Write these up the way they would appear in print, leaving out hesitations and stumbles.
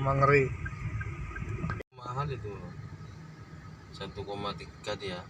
Mangri. Mahal itu 1,3 dia.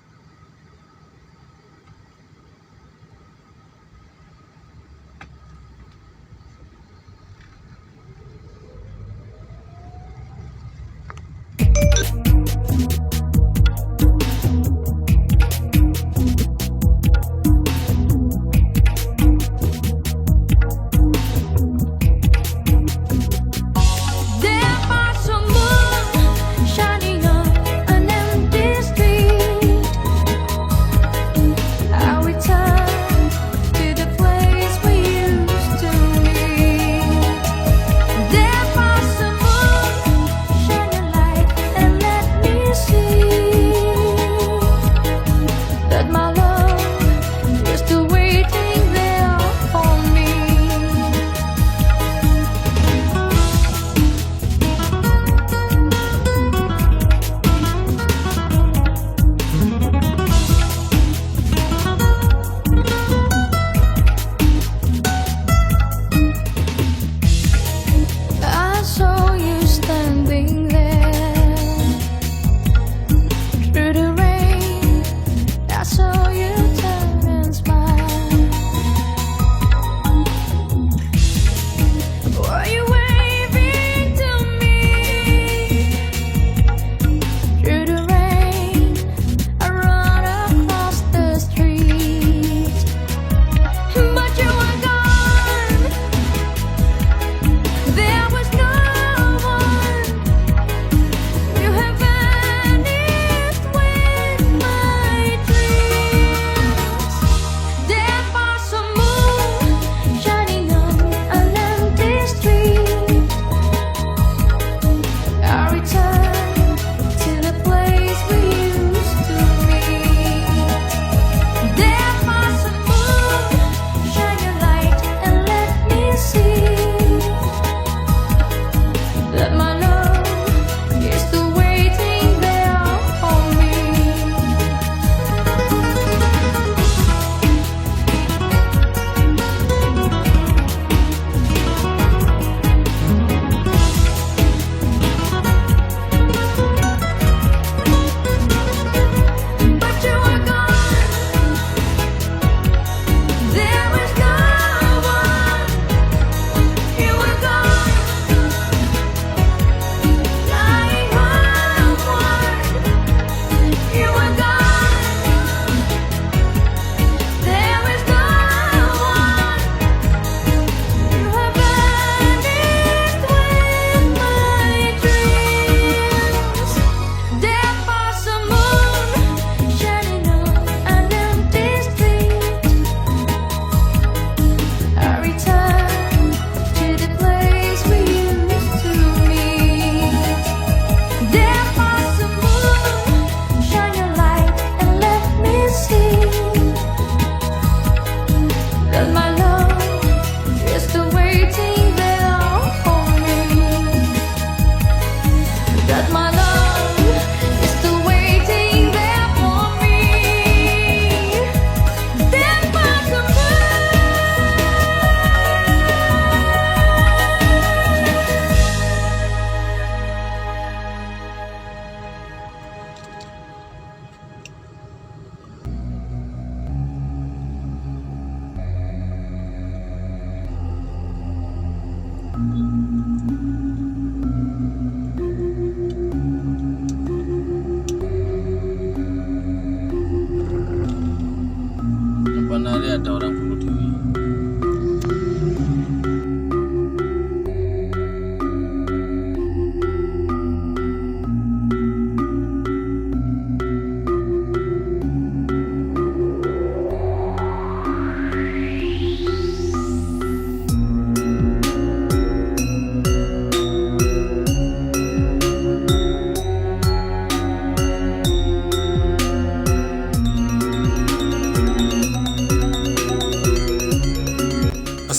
Depan hari ada orang bunuh diri.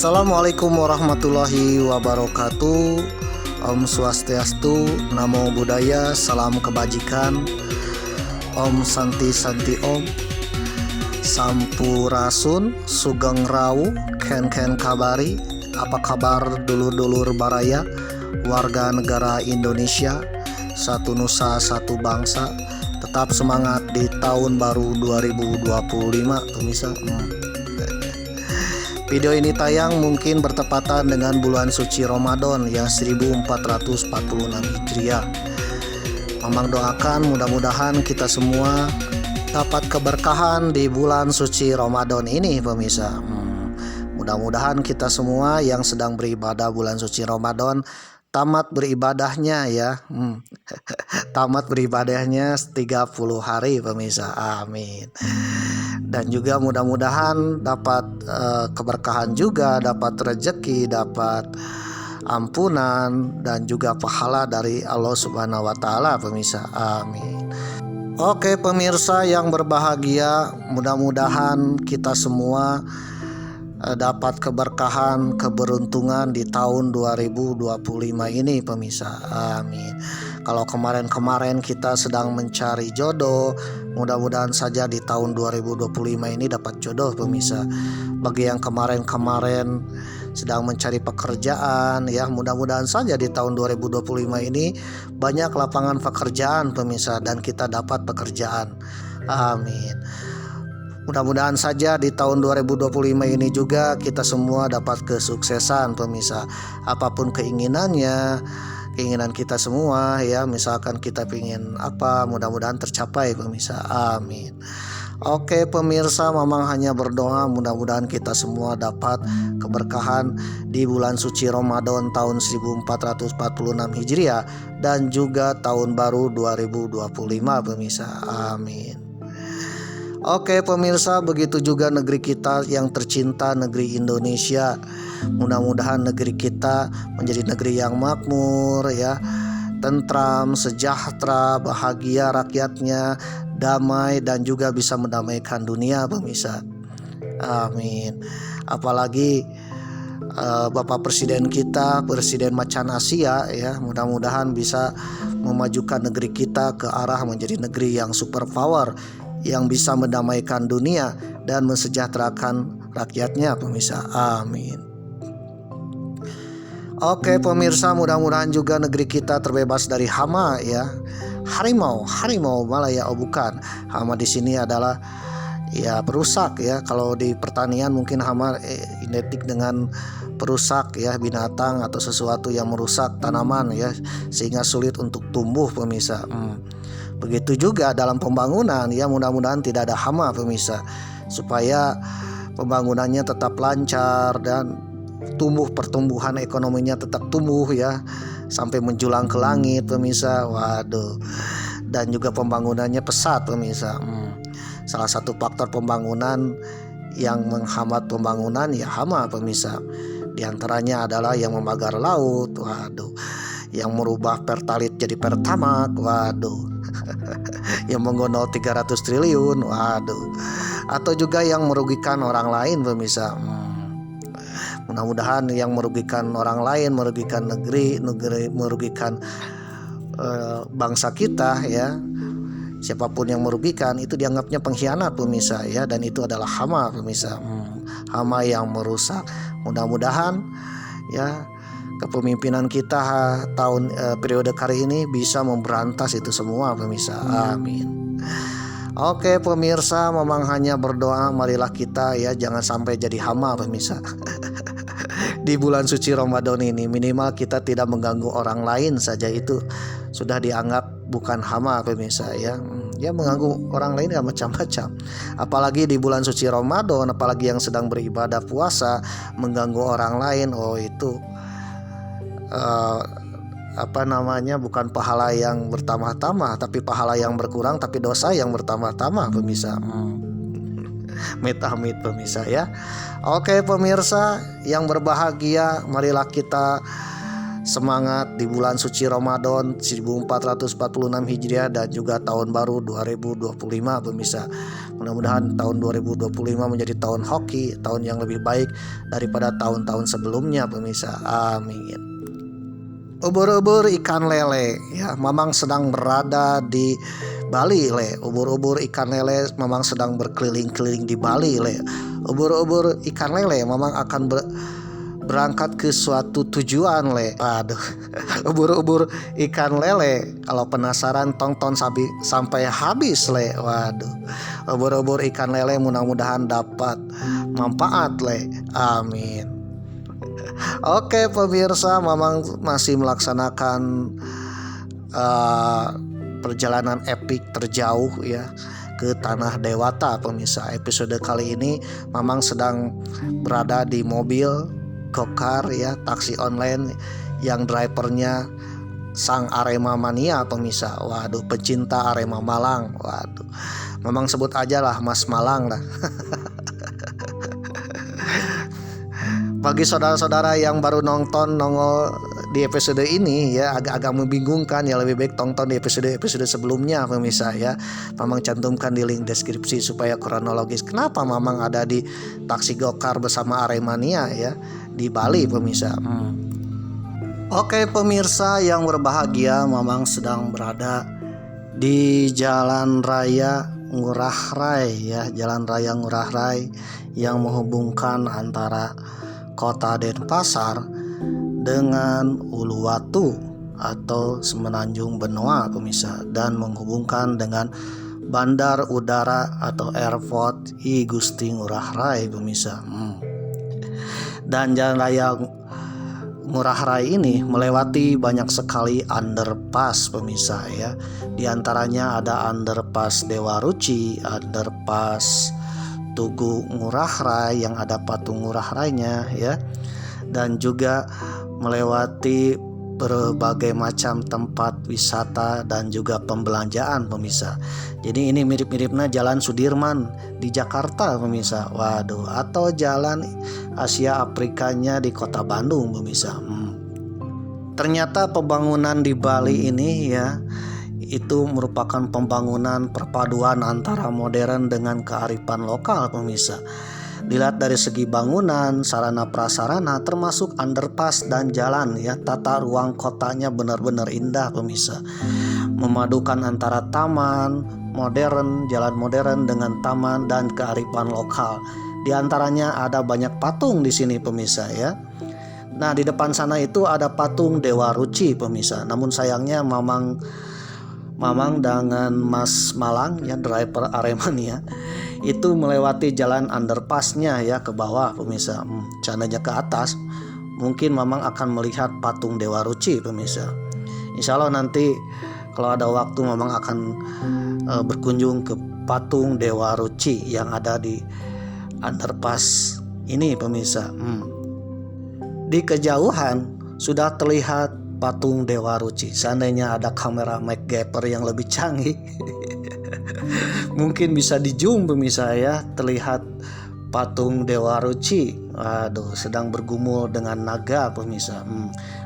Assalamualaikum warahmatullahi wabarakatuh. Om Swastiastu, Namo Buddhaya, salam kebajikan. Om Santi Santi Om. Sampurasun, Sugeng Rawu, Ken kabari. Apa kabar dulur-dulur baraya? warga negara Indonesia, satu nusa satu bangsa. Tetap semangat di tahun baru 2025 pemirsa. Video ini tayang mungkin bertepatan dengan bulan suci Ramadan yang 1446 Hijriah. Mamang doakan mudah-mudahan kita semua dapat keberkahan di bulan suci Ramadan ini pemirsa. Mudah-mudahan kita semua yang sedang beribadah bulan suci Ramadan tamat beribadahnya ya. Tamat beribadahnya 30 hari pemirsa. Amin. Dan juga mudah-mudahan dapat keberkahan juga, dapat rezeki, dapat ampunan dan juga pahala dari Allah Subhanahu wa taala pemirsa. Amin. Oke pemirsa yang berbahagia, mudah-mudahan kita semua dapat keberkahan, keberuntungan di tahun 2025 ini pemirsa. Amin. Kalau kemarin-kemarin kita sedang mencari jodoh, mudah-mudahan saja di tahun 2025 ini dapat jodoh pemirsa. Bagi yang kemarin-kemarin sedang mencari pekerjaan ya, mudah-mudahan saja di tahun 2025 ini banyak lapangan pekerjaan pemirsa dan kita dapat pekerjaan. Amin. Mudah-mudahan saja di tahun 2025 ini juga kita semua dapat kesuksesan pemirsa. Apapun keinginannya, keinginan kita semua ya, misalkan kita ingin apa, mudah-mudahan tercapai pemirsa. Amin. Oke pemirsa, Mamang hanya berdoa mudah-mudahan kita semua dapat keberkahan di bulan suci Ramadan tahun 1446 Hijriah dan juga tahun baru 2025 pemirsa. Amin. Oke pemirsa, begitu juga negeri kita yang tercinta, negeri Indonesia. Mudah-mudahan negeri kita menjadi negeri yang makmur ya, tentram, sejahtera, bahagia rakyatnya, damai dan juga bisa mendamaikan dunia pemirsa. Amin. Apalagi Bapak Presiden kita, Presiden Macan Asia ya, mudah-mudahan bisa memajukan negeri kita ke arah menjadi negeri yang superpower, yang bisa mendamaikan dunia dan mensejahterakan rakyatnya pemirsa. Amin. Oke pemirsa, mudah-mudahan juga negeri kita terbebas dari hama ya. Harimau malah ya, oh bukan. Hama di sini adalah ya perusak ya. Kalau di pertanian mungkin hama identik dengan perusak ya, binatang atau sesuatu yang merusak tanaman ya, sehingga sulit untuk tumbuh pemirsa. Begitu juga dalam pembangunan ya, mudah-mudahan tidak ada hama pemirsa, supaya pembangunannya tetap lancar dan pertumbuhan ekonominya tetap tumbuh ya, sampai menjulang ke langit pemirsa. Waduh. Dan juga pembangunannya pesat pemirsa. Salah satu faktor pembangunan yang menghambat pembangunan ya hama pemirsa. Di antaranya adalah yang membakar laut, waduh, yang merubah pertalit jadi pertamak, waduh, yang menggonol 300 triliun, waduh, atau juga yang merugikan orang lain pemirsa. Mudah-mudahan yang merugikan orang lain, merugikan negeri merugikan bangsa kita ya, siapapun yang merugikan itu dianggapnya pengkhianat pemirsa ya, dan itu adalah hama pemirsa. Hama yang merusak. Mudah-mudahan ya kepemimpinan kita periode kali ini bisa memberantas itu semua pemirsa. Amin. Oke pemirsa, Mamang hanya berdoa marilah kita ya jangan sampai jadi hama pemirsa. Di bulan suci Ramadan ini minimal kita tidak mengganggu orang lain saja, itu sudah dianggap bukan hama pemirsa ya. Ya mengganggu orang lain ya macam-macam. Apalagi di bulan suci Ramadan, apalagi yang sedang beribadah puasa mengganggu orang lain, oh itu bukan pahala yang bertambah-tambah, tapi pahala yang berkurang, tapi dosa yang bertambah-tambah pemirsa. Amit-amit pemirsa ya. Oke pemirsa yang berbahagia, marilah kita semangat di bulan suci Ramadan 1446 Hijriah dan juga tahun baru 2025 pemirsa. Mudah-mudahan tahun 2025 menjadi tahun hoki, tahun yang lebih baik daripada tahun-tahun sebelumnya pemirsa. Amin. Ubur-ubur ikan lele ya, Mamang sedang berada di Bali le. Ubur-ubur ikan lele Mamang sedang berkeliling-keliling di Bali le. Ubur-ubur ikan lele Mamang akan berangkat ke suatu tujuan le. Waduh, ubur-ubur ikan lele. Kalau penasaran tonton sampai habis le. Waduh, ubur-ubur ikan lele mudah-mudahan dapat manfaat le. Amin. Oke pemirsa, Mamang masih melaksanakan perjalanan epik terjauh ya ke Tanah Dewata pemirsa. Episode kali ini Mamang sedang berada di mobil gokar ya, taksi online yang drivernya sang Arema mania pemirsa. Waduh, pecinta Arema Malang. Waduh, Mamang sebut aja lah Mas Malang lah. Bagi saudara-saudara yang baru nongol di episode ini ya, agak-agak membingungkan ya, lebih baik tonton di episode sebelumnya pemirsa ya. Mamang cantumkan di link deskripsi supaya kronologis kenapa Mamang ada di taksi gokar bersama Aremania ya di Bali pemirsa. Oke pemirsa yang berbahagia, Mamang sedang berada di Jalan Raya Ngurah Rai ya, Jalan Raya Ngurah Rai yang menghubungkan antara Kota Denpasar dengan Uluwatu atau Semenanjung Benoa pemirsa, dan menghubungkan dengan Bandar Udara atau Airport I Gusti Ngurah Rai pemirsa. Dan Jalan Raya Ngurah Rai ini melewati banyak sekali underpass pemirsa ya. Di antaranya ada underpass Dewa Ruci, underpass Tugu Ngurah Rai yang ada patung Ngurah Rainya ya, dan juga melewati berbagai macam tempat wisata dan juga pembelanjaan pemirsa. Jadi ini mirip-miripnya Jalan Sudirman di Jakarta pemirsa. Waduh, atau Jalan Asia Afrikanya di Kota Bandung pemirsa. Ternyata pembangunan di Bali ini ya, itu merupakan pembangunan perpaduan antara modern dengan kearifan lokal pemirsa. Dilihat dari segi bangunan, sarana prasarana termasuk underpass dan jalan ya, tata ruang kotanya benar-benar indah pemirsa. Memadukan antara taman modern, jalan modern dengan taman dan kearifan lokal. Di antaranya ada banyak patung di sini pemirsa ya. Nah, di depan sana itu ada patung Dewa Ruci pemirsa. Namun sayangnya Mamang dengan Mas Malang ya, driver Aremania itu melewati jalan underpassnya ya ke bawah pemirsa. Cananya ke atas, mungkin Mamang akan melihat patung Dewa Ruci pemirsa. Insya Allah nanti kalau ada waktu Mamang akan berkunjung ke patung Dewa Ruci yang ada di underpass ini pemirsa. Di kejauhan sudah terlihat patung Dewa Ruci. Seandainya ada kamera MacGyver yang lebih canggih mungkin bisa di zoom pemirsa ya, terlihat patung Dewa Ruci. Waduh, sedang bergumul dengan naga pemirsa.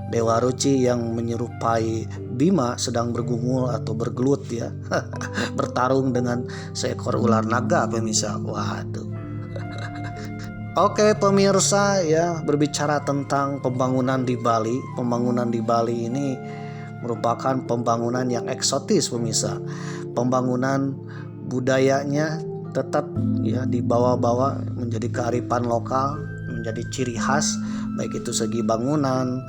Dewa Ruci yang menyerupai Bima sedang bergumul atau bergelut ya bertarung dengan seekor ular naga pemirsa. Waduh. Oke pemirsa ya, berbicara tentang pembangunan di Bali. Pembangunan di Bali ini merupakan pembangunan yang eksotis pemirsa. Pembangunan budayanya tetap ya dibawa-bawa menjadi kearifan lokal, menjadi ciri khas, baik itu segi bangunan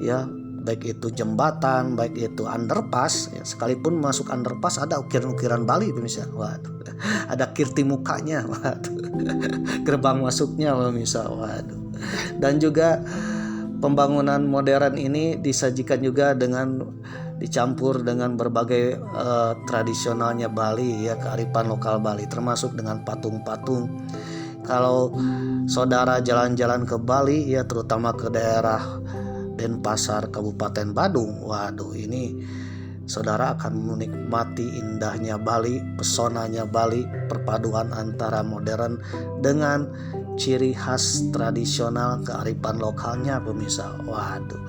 ya, baik itu jembatan, baik itu underpass ya. Sekalipun masuk underpass ada ukiran-ukiran Bali pemirsa. Waduh, ada kirti mukanya. Waduh, gerbang masuknya pemirsa. Waduh. Dan juga pembangunan modern ini disajikan juga dengan dicampur dengan berbagai tradisionalnya Bali ya, kearifan lokal Bali, termasuk dengan patung-patung. Kalau saudara jalan-jalan ke Bali ya, terutama ke daerah Denpasar Kabupaten Badung, waduh, ini saudara akan menikmati indahnya Bali, pesonanya Bali, perpaduan antara modern dengan ciri khas tradisional kearifan lokalnya pemirsa. Waduh.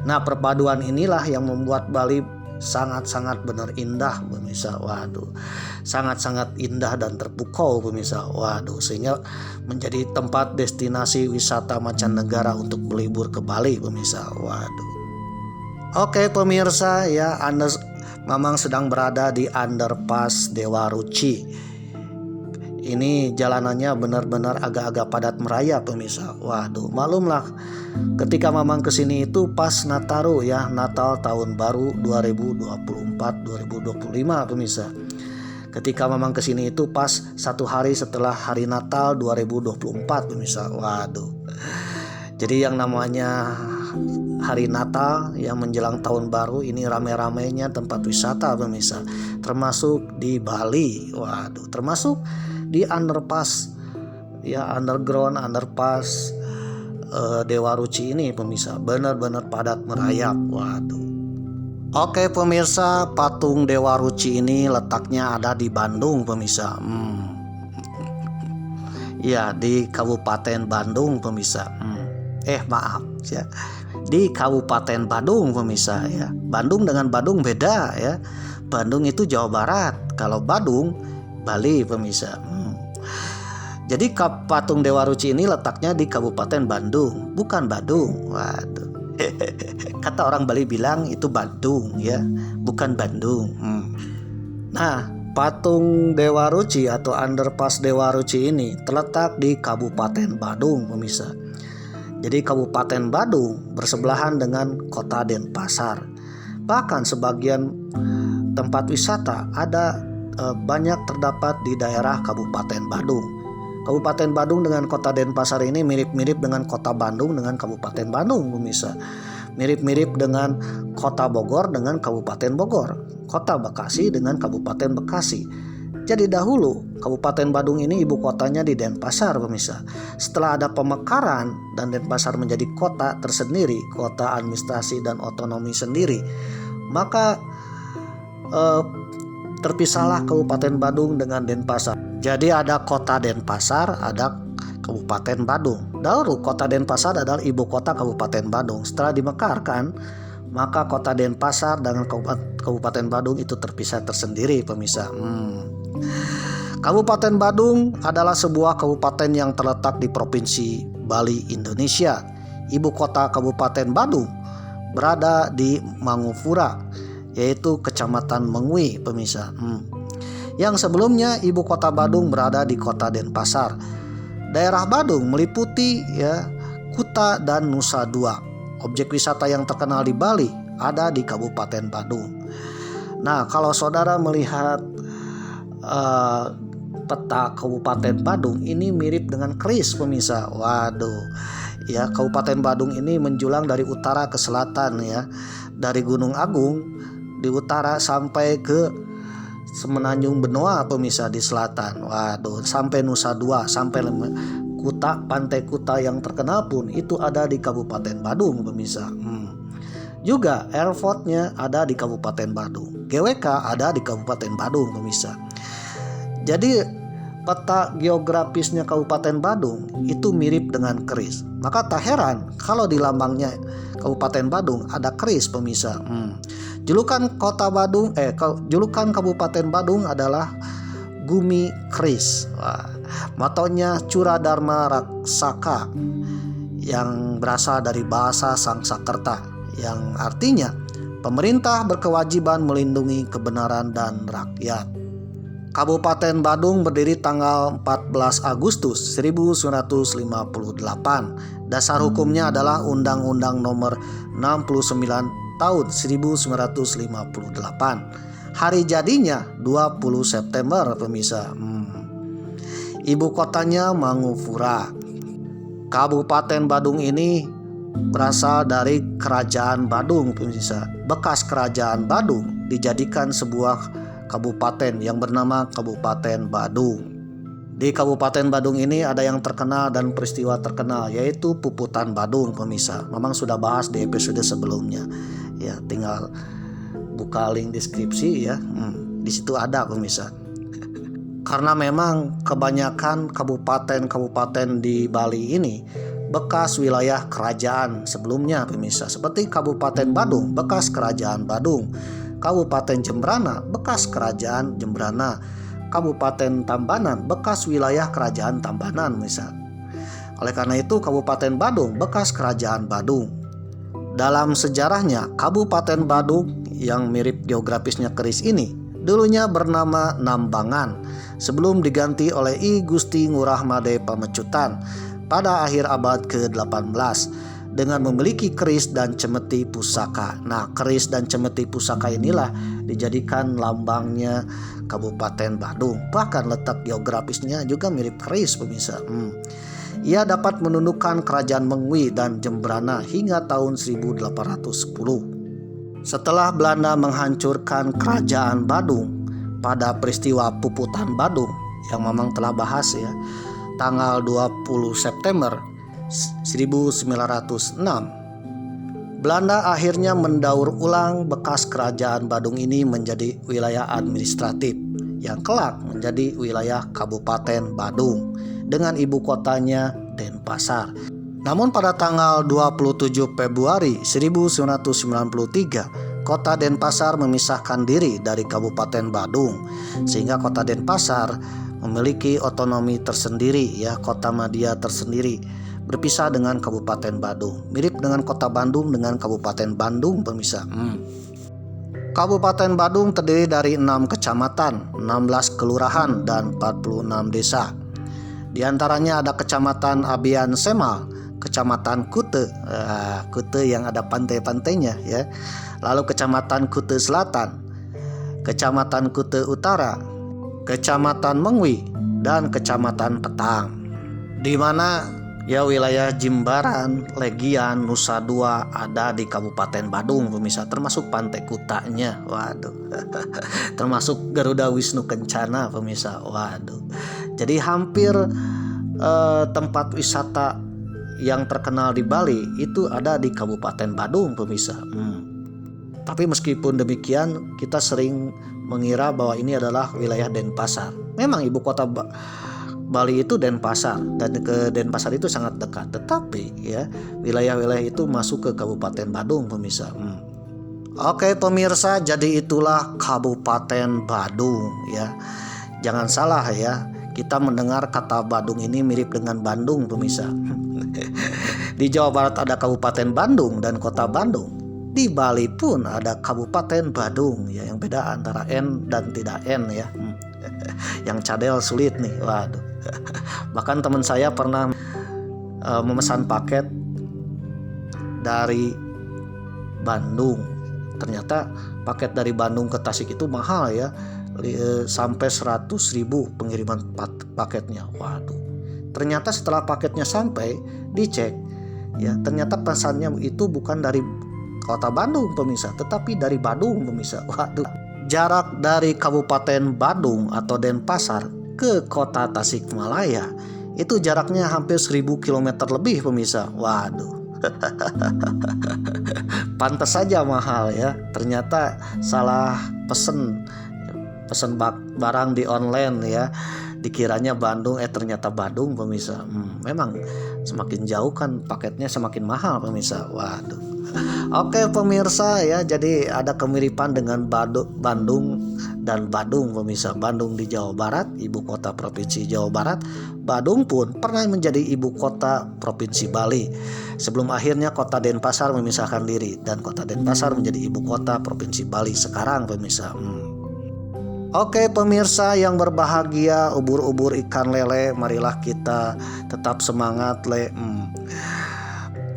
Nah, perpaduan inilah yang membuat Bali sangat-sangat benar indah pemirsa. Waduh, sangat-sangat indah dan terpukau pemirsa. Waduh, sehingga menjadi tempat destinasi wisata mancanegara untuk berlibur ke Bali pemirsa. Waduh. Oke pemirsa ya, Mamang sedang berada di underpass Dewa Ruci ini jalanannya benar-benar agak-agak padat merayap pemirsa. Waduh, maklumlah ketika Mamang kesini itu pas Nataru ya, Natal tahun baru 2024-2025 pemirsa. Ketika Mamang kesini itu pas 1 hari setelah hari Natal 2024 pemirsa. Waduh. Jadi yang namanya hari Natal yang menjelang tahun baru ini rame-ramenya tempat wisata pemirsa, termasuk di Bali. Waduh, termasuk di underpass ya, underpass Dewa Ruci ini pemirsa, benar-benar padat merayap. Waduh. Oke pemirsa, patung Dewa Ruci ini letaknya ada di Bandung pemirsa. Ya, di Kabupaten Bandung pemirsa. Maaf ya, di Kabupaten Badung pemirsa ya. Bandung dengan Badung beda ya. Bandung itu Jawa Barat, kalau Badung Bali pemirsa. Jadi patung Dewa Ruci ini letaknya di Kabupaten Bandung, bukan Badung. Waduh. Kata orang Bali bilang itu Bandung ya, bukan Bandung. Nah, patung Dewa Ruci atau underpass Dewa Ruci ini terletak di Kabupaten Badung pemirsa. Jadi Kabupaten Badung bersebelahan dengan Kota Denpasar. Bahkan sebagian tempat wisata ada banyak terdapat di daerah Kabupaten Badung. Kabupaten Badung dengan Kota Denpasar ini mirip-mirip dengan Kota Bandung dengan Kabupaten Bandung pemirsa. Mirip-mirip dengan Kota Bogor dengan Kabupaten Bogor, Kota Bekasi dengan Kabupaten Bekasi. Jadi dahulu Kabupaten Badung ini ibu kotanya di Denpasar pemirsa. Setelah ada pemekaran dan Denpasar menjadi kota tersendiri, kota administrasi dan otonomi sendiri, maka terpisahlah Kabupaten Badung dengan Denpasar. Jadi ada Kota Denpasar, ada Kabupaten Badung. Dahulu Kota Denpasar adalah ibu kota Kabupaten Badung. Setelah dimekarkan, maka Kota Denpasar dan Kabupaten Badung itu terpisah tersendiri pemirsa. Kabupaten Badung adalah sebuah kabupaten yang terletak di Provinsi Bali, Indonesia. Ibu kota Kabupaten Badung berada di Mangupura, yaitu Kecamatan Mengwi pemirsa. Yang sebelumnya ibu kota Badung berada di Kota Denpasar. Daerah Badung meliputi ya Kuta dan Nusa Dua. Objek wisata yang terkenal di Bali ada di Kabupaten Badung. Nah, kalau saudara melihat peta Kabupaten Badung ini mirip dengan keris pemirsa. Waduh. Ya, Kabupaten Badung ini menjulang dari utara ke selatan ya. Dari Gunung Agung di utara sampai ke Semenanjung Benoa pemirsa di selatan. Waduh, sampai Nusa Dua, sampai Kuta, Pantai Kuta yang terkenal pun itu ada di Kabupaten Badung pemirsa. Juga airportnya ada di Kabupaten Badung. GWK ada di Kabupaten Badung pemirsa. Jadi peta geografisnya Kabupaten Badung itu mirip dengan keris. Maka tak heran kalau di lambangnya Kabupaten Badung ada keris pemirsa. Julukan julukan Kabupaten Badung adalah Gumi Keris. Matonya Curadharma Raksaka yang berasal dari bahasa Sangsakerta yang artinya pemerintah berkewajiban melindungi kebenaran dan rakyat. Kabupaten Badung berdiri tanggal 14 Agustus 1958. Dasar hukumnya adalah Undang-Undang Nomor 69 tahun 1958. Hari jadinya 20 September pemirsa. Ibu kotanya Mangupura. Kabupaten Badung ini berasal dari Kerajaan Badung pemirsa. Bekas Kerajaan Badung dijadikan sebuah kabupaten yang bernama Kabupaten Badung. Di Kabupaten Badung ini ada yang terkenal dan peristiwa terkenal, yaitu Puputan Badung pemirsa. Memang sudah bahas di episode sebelumnya. Ya, tinggal buka link deskripsi ya. Di situ ada pemirsa. Karena memang kebanyakan kabupaten-kabupaten di Bali ini bekas wilayah kerajaan sebelumnya pemirsa. Seperti Kabupaten Badung, bekas Kerajaan Badung. Kabupaten Jembrana, bekas Kerajaan Jembrana. Kabupaten Tabanan, bekas wilayah Kerajaan Tabanan misal. Oleh karena itu Kabupaten Badung, bekas Kerajaan Badung. Dalam sejarahnya Kabupaten Badung yang mirip geografisnya keris ini Dulunya bernama Nambangan sebelum diganti oleh I Gusti Ngurah Made Pamecutan pada akhir abad ke-18 dengan memiliki keris dan cemeti pusaka. Nah, keris dan cemeti pusaka inilah dijadikan lambangnya Kabupaten Badung. Bahkan letak geografisnya juga mirip keris, pemirsa. Ia dapat menundukkan kerajaan Mengwi dan Jembrana hingga tahun 1810. Setelah Belanda menghancurkan kerajaan Badung pada peristiwa Puputan Badung yang memang telah bahas ya, tanggal 20 September 1906, Belanda akhirnya mendaur ulang bekas kerajaan Badung ini menjadi wilayah administratif yang kelak menjadi wilayah Kabupaten Badung dengan ibu kotanya Denpasar. Namun pada tanggal 27 Februari 1993, kota Denpasar memisahkan diri dari Kabupaten Badung sehingga kota Denpasar memiliki otonomi tersendiri ya, kota madya tersendiri, berpisah dengan Kabupaten Badung. Mirip dengan kota Bandung dengan Kabupaten Bandung, pemirsa. Kabupaten Badung terdiri dari 6 kecamatan, 16 kelurahan dan 46 desa. Di antaranya ada Kecamatan Abian Semal, Kecamatan Kute, Kute yang ada pantai-pantainya ya. Lalu Kecamatan Kute Selatan, Kecamatan Kute Utara, Kecamatan Mengwi, dan Kecamatan Petang. Di mana ya wilayah Jimbaran, Legian, Nusa Dua ada di Kabupaten Badung, pemirsa, termasuk Pantai Kutanya. Waduh. Termasuk Garuda Wisnu Kencana, pemirsa. Waduh. Jadi hampir tempat wisata yang terkenal di Bali itu ada di Kabupaten Badung, pemirsa. Tapi meskipun demikian, kita sering mengira bahwa ini adalah wilayah Denpasar. Memang ibu kota Bali itu Denpasar dan ke Denpasar itu sangat dekat. Tetapi ya wilayah-wilayah itu masuk ke Kabupaten Badung, pemirsa. Oke pemirsa, jadi itulah Kabupaten Badung ya. Jangan salah ya, kita mendengar kata Badung ini mirip dengan Bandung, pemirsa. Di Jawa Barat ada Kabupaten Bandung dan Kota Bandung. Di Bali pun ada Kabupaten Badung ya, yang beda antara N dan tidak N ya. Yang cadel sulit nih, waduh. Bahkan teman saya pernah memesan paket dari Bandung. Ternyata paket dari Bandung ke Tasik itu mahal ya, sampai 100.000 pengiriman paketnya. Waduh. Ternyata setelah paketnya sampai, dicek ya, ternyata pesannya itu bukan dari Kota Bandung, pemirsa, tetapi dari Badung, pemirsa. Waduh. Jarak dari Kabupaten Badung atau Denpasar ke Kota Tasikmalaya itu jaraknya hampir 1000 km lebih, pemirsa. Waduh. Pantas saja mahal ya. Ternyata salah pesen barang di online ya. Dikiranya Bandung, ternyata Badung, pemirsa. Memang semakin jauh kan paketnya semakin mahal, pemirsa. Waduh. Oke pemirsa ya, jadi ada kemiripan dengan Bandung dan Badung, pemirsa. Bandung di Jawa Barat, ibu kota provinsi Jawa Barat. Badung pun pernah menjadi ibu kota provinsi Bali sebelum akhirnya kota Denpasar memisahkan diri dan kota Denpasar menjadi ibu kota provinsi Bali sekarang, pemirsa. Oke pemirsa yang berbahagia, ubur-ubur ikan lele, marilah kita tetap semangat le.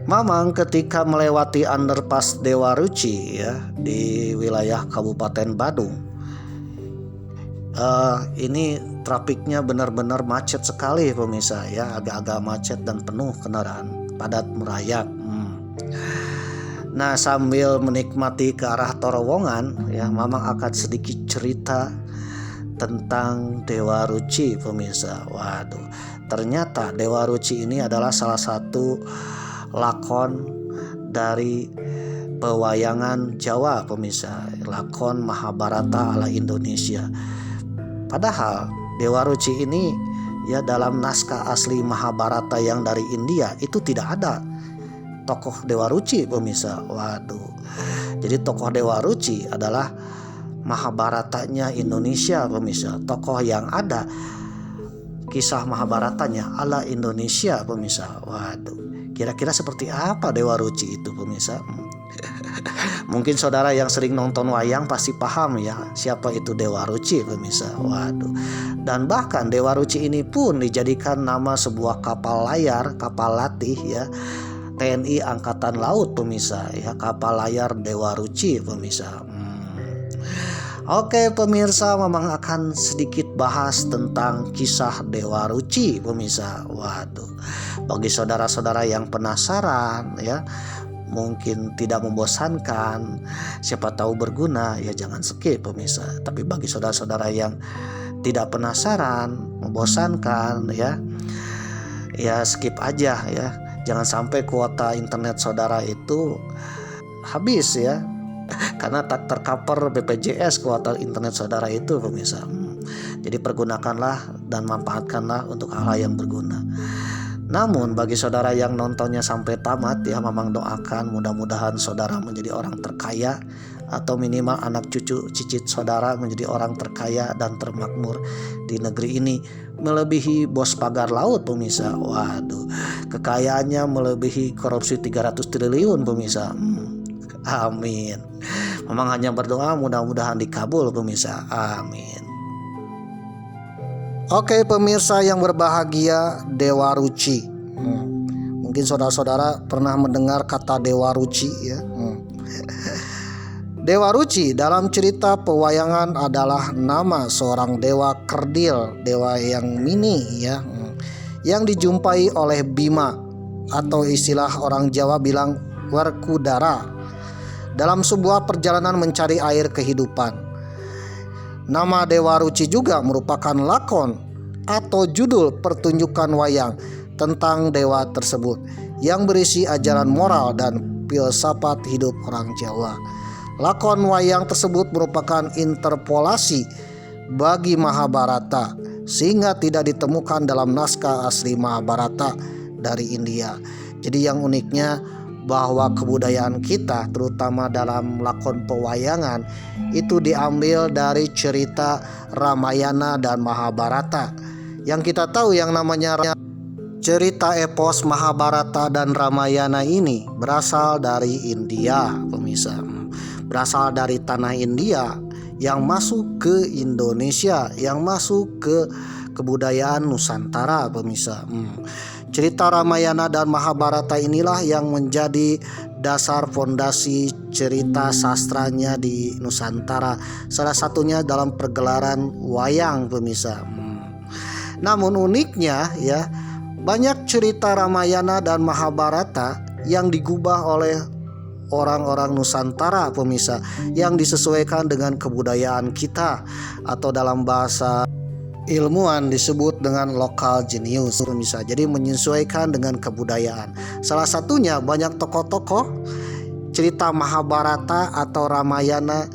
Mamang ketika melewati underpass Dewa Ruci ya di wilayah Kabupaten Badung, ini trafiknya benar-benar macet sekali, pemirsa ya, agak-agak macet dan penuh kendaraan, padat merayap. Nah sambil menikmati ke arah terowongan ya, Mamang akan sedikit cerita tentang Dewa Ruci, pemirsa. Waduh, ternyata Dewa Ruci ini adalah salah satu lakon dari pewayangan Jawa, pemirsa, lakon Mahabharata ala Indonesia. Padahal Dewa Ruci ini ya dalam naskah asli Mahabharata yang dari India itu tidak ada tokoh Dewa Ruci, pemirsa. Waduh. Jadi tokoh Dewa Ruci adalah Mahabharatanya Indonesia, pemirsa. Tokoh yang ada kisah Mahabharatanya ala Indonesia, pemirsa. Waduh. Kira-kira seperti apa Dewa Ruci itu, pemirsa? Mungkin saudara yang sering nonton wayang pasti paham ya siapa itu Dewa Ruci pemirsa. Waduh. Dan bahkan Dewa Ruci ini pun dijadikan nama sebuah kapal layar, kapal latih ya TNI Angkatan Laut pemirsa ya, kapal layar Dewa Ruci pemirsa. Oke pemirsa, memang akan sedikit bahas tentang kisah Dewa Ruci pemirsa. Waduh, bagi saudara-saudara yang penasaran ya, mungkin tidak membosankan, siapa tahu berguna ya, jangan skip pemirsa. Tapi bagi saudara-saudara yang tidak penasaran, membosankan ya skip aja ya. Jangan sampai kuota internet saudara itu habis ya, karena tak tercover BPJS kuota internet saudara itu pemirsa. Jadi pergunakanlah dan manfaatkanlah untuk hal yang berguna. Namun bagi saudara yang nontonnya sampai tamat ya, Mamang doakan mudah-mudahan saudara menjadi orang terkaya, atau minimal anak cucu cicit saudara menjadi orang terkaya dan termakmur di negeri ini, melebihi bos pagar laut pemirsa. Waduh, kekayaannya melebihi korupsi 300 triliun pemirsa. Amin. Memang hanya berdoa mudah-mudahan dikabul pemirsa. Amin. Oke pemirsa yang berbahagia, Dewa Ruci. Mungkin saudara-saudara pernah mendengar kata Dewa Ruci ya. Dewa Ruci dalam cerita pewayangan adalah nama seorang dewa kerdil, dewa yang mini ya, yang dijumpai oleh Bima, atau istilah orang Jawa bilang Werkudara, dalam sebuah perjalanan mencari air kehidupan. Nama Dewa Ruci juga merupakan lakon atau judul pertunjukan wayang tentang dewa tersebut yang berisi ajaran moral dan filsafat hidup orang Jawa. Lakon wayang tersebut merupakan interpolasi bagi Mahabharata, sehingga tidak ditemukan dalam naskah asli Mahabharata dari India. Jadi yang uniknya bahwa kebudayaan kita terutama dalam lakon pewayangan itu diambil dari cerita Ramayana dan Mahabharata. Yang kita tahu yang namanya cerita epos Mahabharata dan Ramayana ini berasal dari India pemirsa. Berasal dari tanah India yang masuk ke Indonesia, yang masuk ke kebudayaan Nusantara pemirsa. Cerita Ramayana dan Mahabharata inilah yang menjadi dasar fondasi cerita sastranya di Nusantara. Salah satunya dalam pergelaran wayang pemirsa. Namun uniknya ya, banyak cerita Ramayana dan Mahabharata yang digubah oleh orang-orang Nusantara pemirsa, yang disesuaikan dengan kebudayaan kita, atau dalam bahasa ilmuwan disebut dengan lokal genius pemirsa. Jadi menyesuaikan dengan kebudayaan. Salah satunya banyak tokoh-tokoh cerita Mahabharata atau Ramayana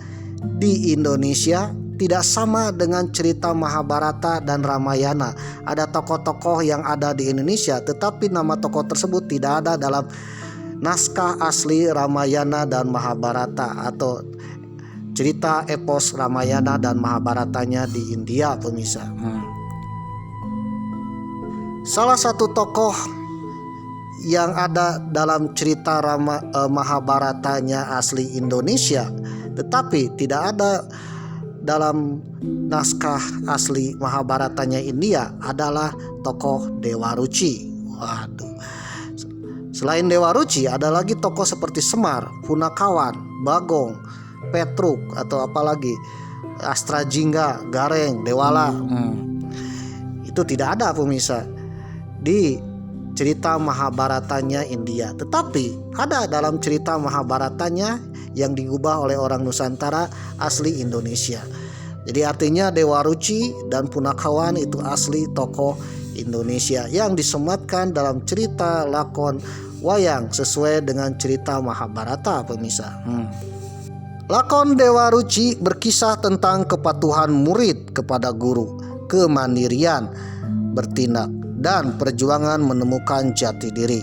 di Indonesia tidak sama dengan cerita Mahabharata dan Ramayana. Ada tokoh-tokoh yang ada di Indonesia tetapi nama tokoh tersebut tidak ada dalam naskah asli Ramayana dan Mahabharata, atau cerita epos Ramayana dan Mahabharatanya di India pemirsa. Salah satu tokoh yang ada dalam cerita Mahabharatanya asli Indonesia tetapi tidak ada dalam naskah asli Mahabharatanya India adalah tokoh Dewa Ruci. Waduh. Selain Dewa Ruci ada lagi tokoh seperti Semar, Punakawan, Bagong, Petruk, atau apalagi Astrajingga, Gareng, Dewala. Itu tidak ada pemirsa di cerita Mahabharatanya India, tetapi ada dalam cerita Mahabharatanya yang digubah oleh orang Nusantara asli Indonesia. Jadi artinya Dewa Ruci dan Punakawan itu asli tokoh Indonesia yang disematkan dalam cerita lakon wayang sesuai dengan cerita Mahabharata pemirsa. Lakon Dewa Ruci berkisah tentang kepatuhan murid kepada guru, kemandirian bertindak, dan perjuangan menemukan jati diri.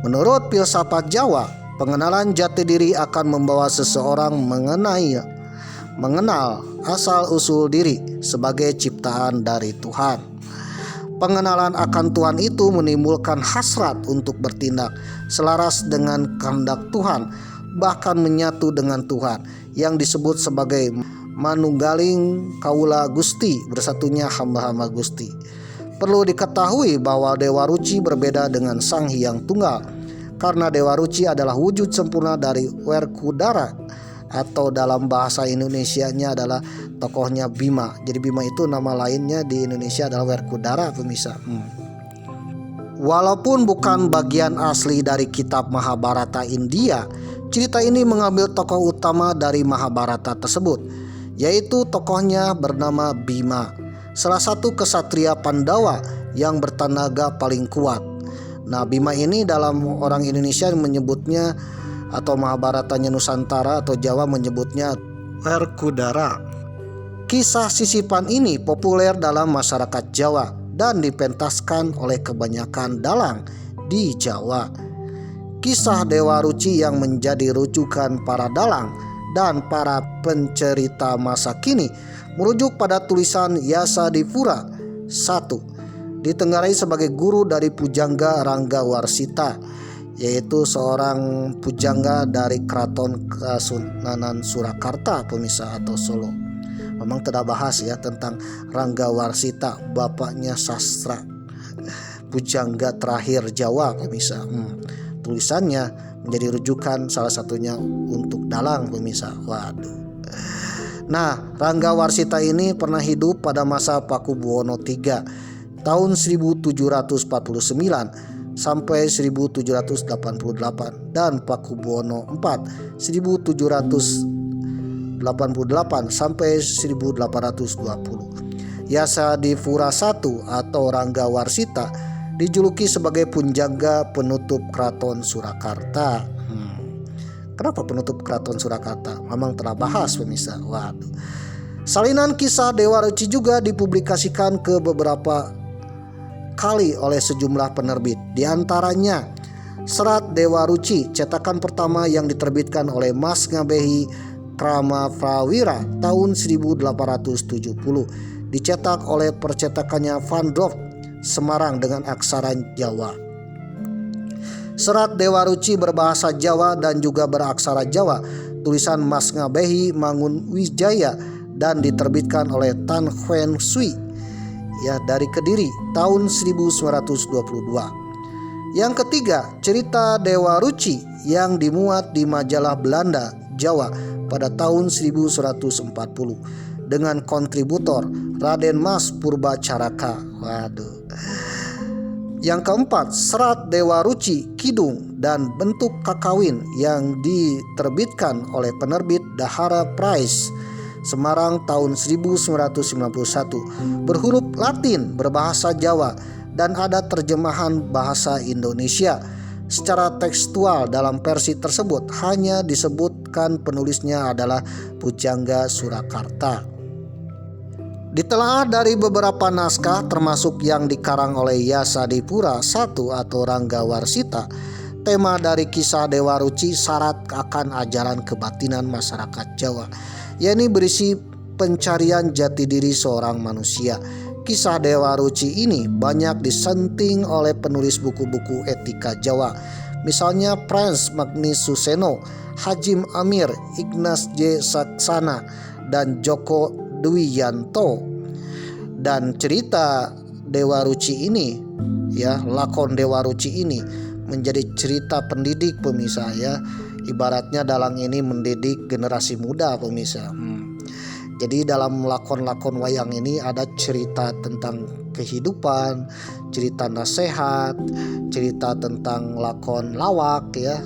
Menurut filsafat Jawa, pengenalan jati diri akan membawa seseorang mengenal asal-usul diri sebagai ciptaan dari Tuhan. Pengenalan akan Tuhan itu menimbulkan hasrat untuk bertindak selaras dengan kehendak Tuhan, bahkan menyatu dengan Tuhan yang disebut sebagai manunggaling kaula Gusti, bersatunya hamba-hamba Gusti. Perlu diketahui bahwa Dewa Ruci berbeda dengan Sang Hyang Tunggal, karena Dewa Ruci adalah wujud sempurna dari Werkudara, atau dalam bahasa Indonesianya adalah tokohnya Bima. Jadi Bima itu nama lainnya di Indonesia adalah Werkudara, pemirsa. Walaupun bukan bagian asli dari kitab Mahabharata India, cerita ini mengambil tokoh utama dari Mahabharata tersebut, yaitu tokohnya bernama Bima, salah satu kesatria Pandawa yang bertenaga paling kuat. Nah, Bima ini dalam orang Indonesia menyebutnya, atau Mahabharatanya Nusantara atau Jawa menyebutnya Werkudara. Kisah sisipan ini populer dalam masyarakat Jawa dan dipentaskan oleh kebanyakan dalang di Jawa. Kisah Dewa Ruci yang menjadi rujukan para dalang dan para pencerita masa kini merujuk pada tulisan Yasadipura I, ditenggarai sebagai guru dari Pujangga Ranggawarsita, yaitu seorang pujangga dari Keraton Kasunanan Surakarta, pemirsa, atau Solo. Memang tidak bahas ya tentang Ranggawarsita, bapaknya sastra, pujangga terakhir Jawa, pemirsa. Tulisannya menjadi rujukan salah satunya untuk dalang, pemirsa. Waduh. Nah, Ranggawarsita ini pernah hidup pada masa Pakubuwono III tahun 1749 sampai 1788 dan Pakubuwono IV 1788 sampai 1820. Yasadipura I atau Ranggawarsita dijuluki sebagai penjaga penutup Keraton Surakarta. Kenapa penutup Keraton Surakarta? Memang telah bahas, pemirsa. Waduh. Salinan kisah Dewa Ruci juga dipublikasikan ke beberapa kali oleh sejumlah penerbit. Di antaranya Serat Dewa Ruci, cetakan pertama yang diterbitkan oleh Mas Ngabehi Kramaprawira tahun 1870, dicetak oleh percetakannya Van Dorp Semarang dengan aksara Jawa. Serat Dewa Ruci berbahasa Jawa dan juga beraksara Jawa, tulisan Mas Ngabehi Mangunwijaya, dan diterbitkan oleh Tan Huen Sui ya dari Kediri tahun 1922. Yang ketiga, cerita Dewa Ruci yang dimuat di majalah Belanda Jawa pada tahun 1140 dengan kontributor Raden Mas Purbacaraka. Waduh. Yang keempat, Serat Dewa Ruci Kidung dan Bentuk Kakawin yang diterbitkan oleh penerbit Dahara Price Semarang tahun 1991, berhuruf Latin berbahasa Jawa dan ada terjemahan bahasa Indonesia. Secara tekstual dalam versi tersebut hanya disebutkan penulisnya adalah Pujangga Surakarta. Ditelaah dari beberapa naskah termasuk yang dikarang oleh Yasadipura I atau Ranggawarsita, tema dari kisah Dewa Ruci syarat akan ajaran kebatinan masyarakat Jawa, yakni berisi pencarian jati diri seorang manusia. Kisah Dewa Ruci ini banyak disenting oleh penulis buku-buku etika Jawa, misalnya Prince Magnisuseno, Hajim Amir, Ignas J. Saksana, dan Joko Dwiyanto. Dan cerita Dewa Ruci ini ya, lakon Dewa Ruci ini menjadi cerita pendidik, pemirsa ya. Ibaratnya dalang ini mendidik generasi muda, pemirsa. Jadi dalam lakon-lakon wayang ini ada cerita tentang kehidupan, cerita nasihat, cerita tentang lakon lawak ya,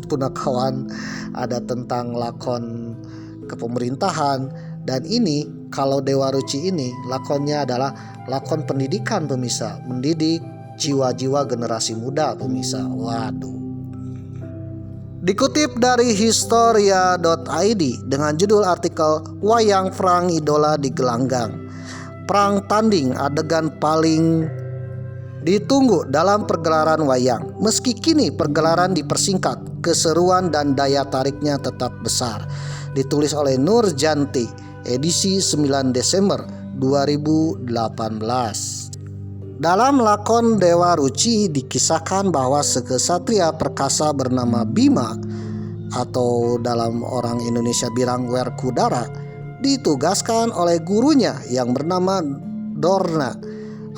punakawan, ada tentang lakon kepemerintahan. Dan ini kalau Dewa Ruci ini lakonnya adalah lakon pendidikan, pemirsa, mendidik jiwa-jiwa generasi muda, pemirsa. Waduh. Dikutip dari historia.id dengan judul artikel Wayang Perang Idola di Gelanggang. Perang tanding adegan paling ditunggu dalam pergelaran wayang. Meski kini pergelaran dipersingkat, keseruan dan daya tariknya tetap besar. Ditulis oleh Nur Janti, edisi 9 Desember 2018. Dalam lakon Dewa Ruci dikisahkan bahwa sekesatria perkasa bernama Bima atau dalam orang Indonesia bilang Werkudara ditugaskan oleh gurunya yang bernama Dorna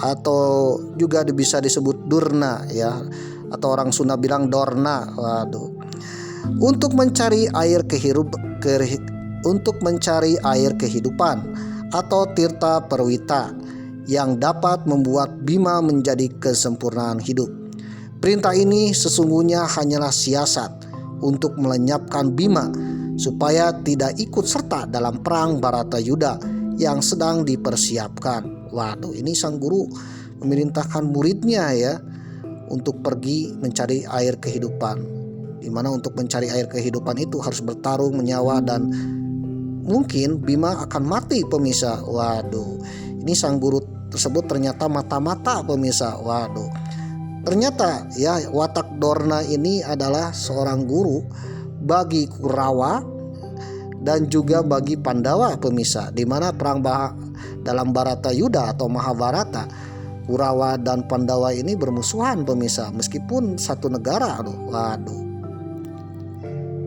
atau juga bisa disebut Durna ya, atau orang Sunda bilang Dorna. Waduh. Untuk mencari air kehidupan atau Tirta Perwita yang dapat membuat Bima menjadi kesempurnaan hidup. Perintah ini sesungguhnya hanyalah siasat untuk melenyapkan Bima supaya tidak ikut serta dalam perang Baratayuda yang sedang dipersiapkan. Waduh, ini sang guru memerintahkan muridnya ya untuk pergi mencari air kehidupan, di mana untuk mencari air kehidupan itu harus bertarung menyawa dan mungkin Bima akan mati pemirsa. Waduh, ini sang guru tersebut ternyata mata-mata pemirsa. Waduh, ternyata ya watak Dorna ini adalah seorang guru bagi Kurawa dan juga bagi Pandawa pemirsa, di mana perang dalam Baratayuda atau Mahabharata, Kurawa dan Pandawa ini bermusuhan pemirsa, meskipun satu negara. Waduh.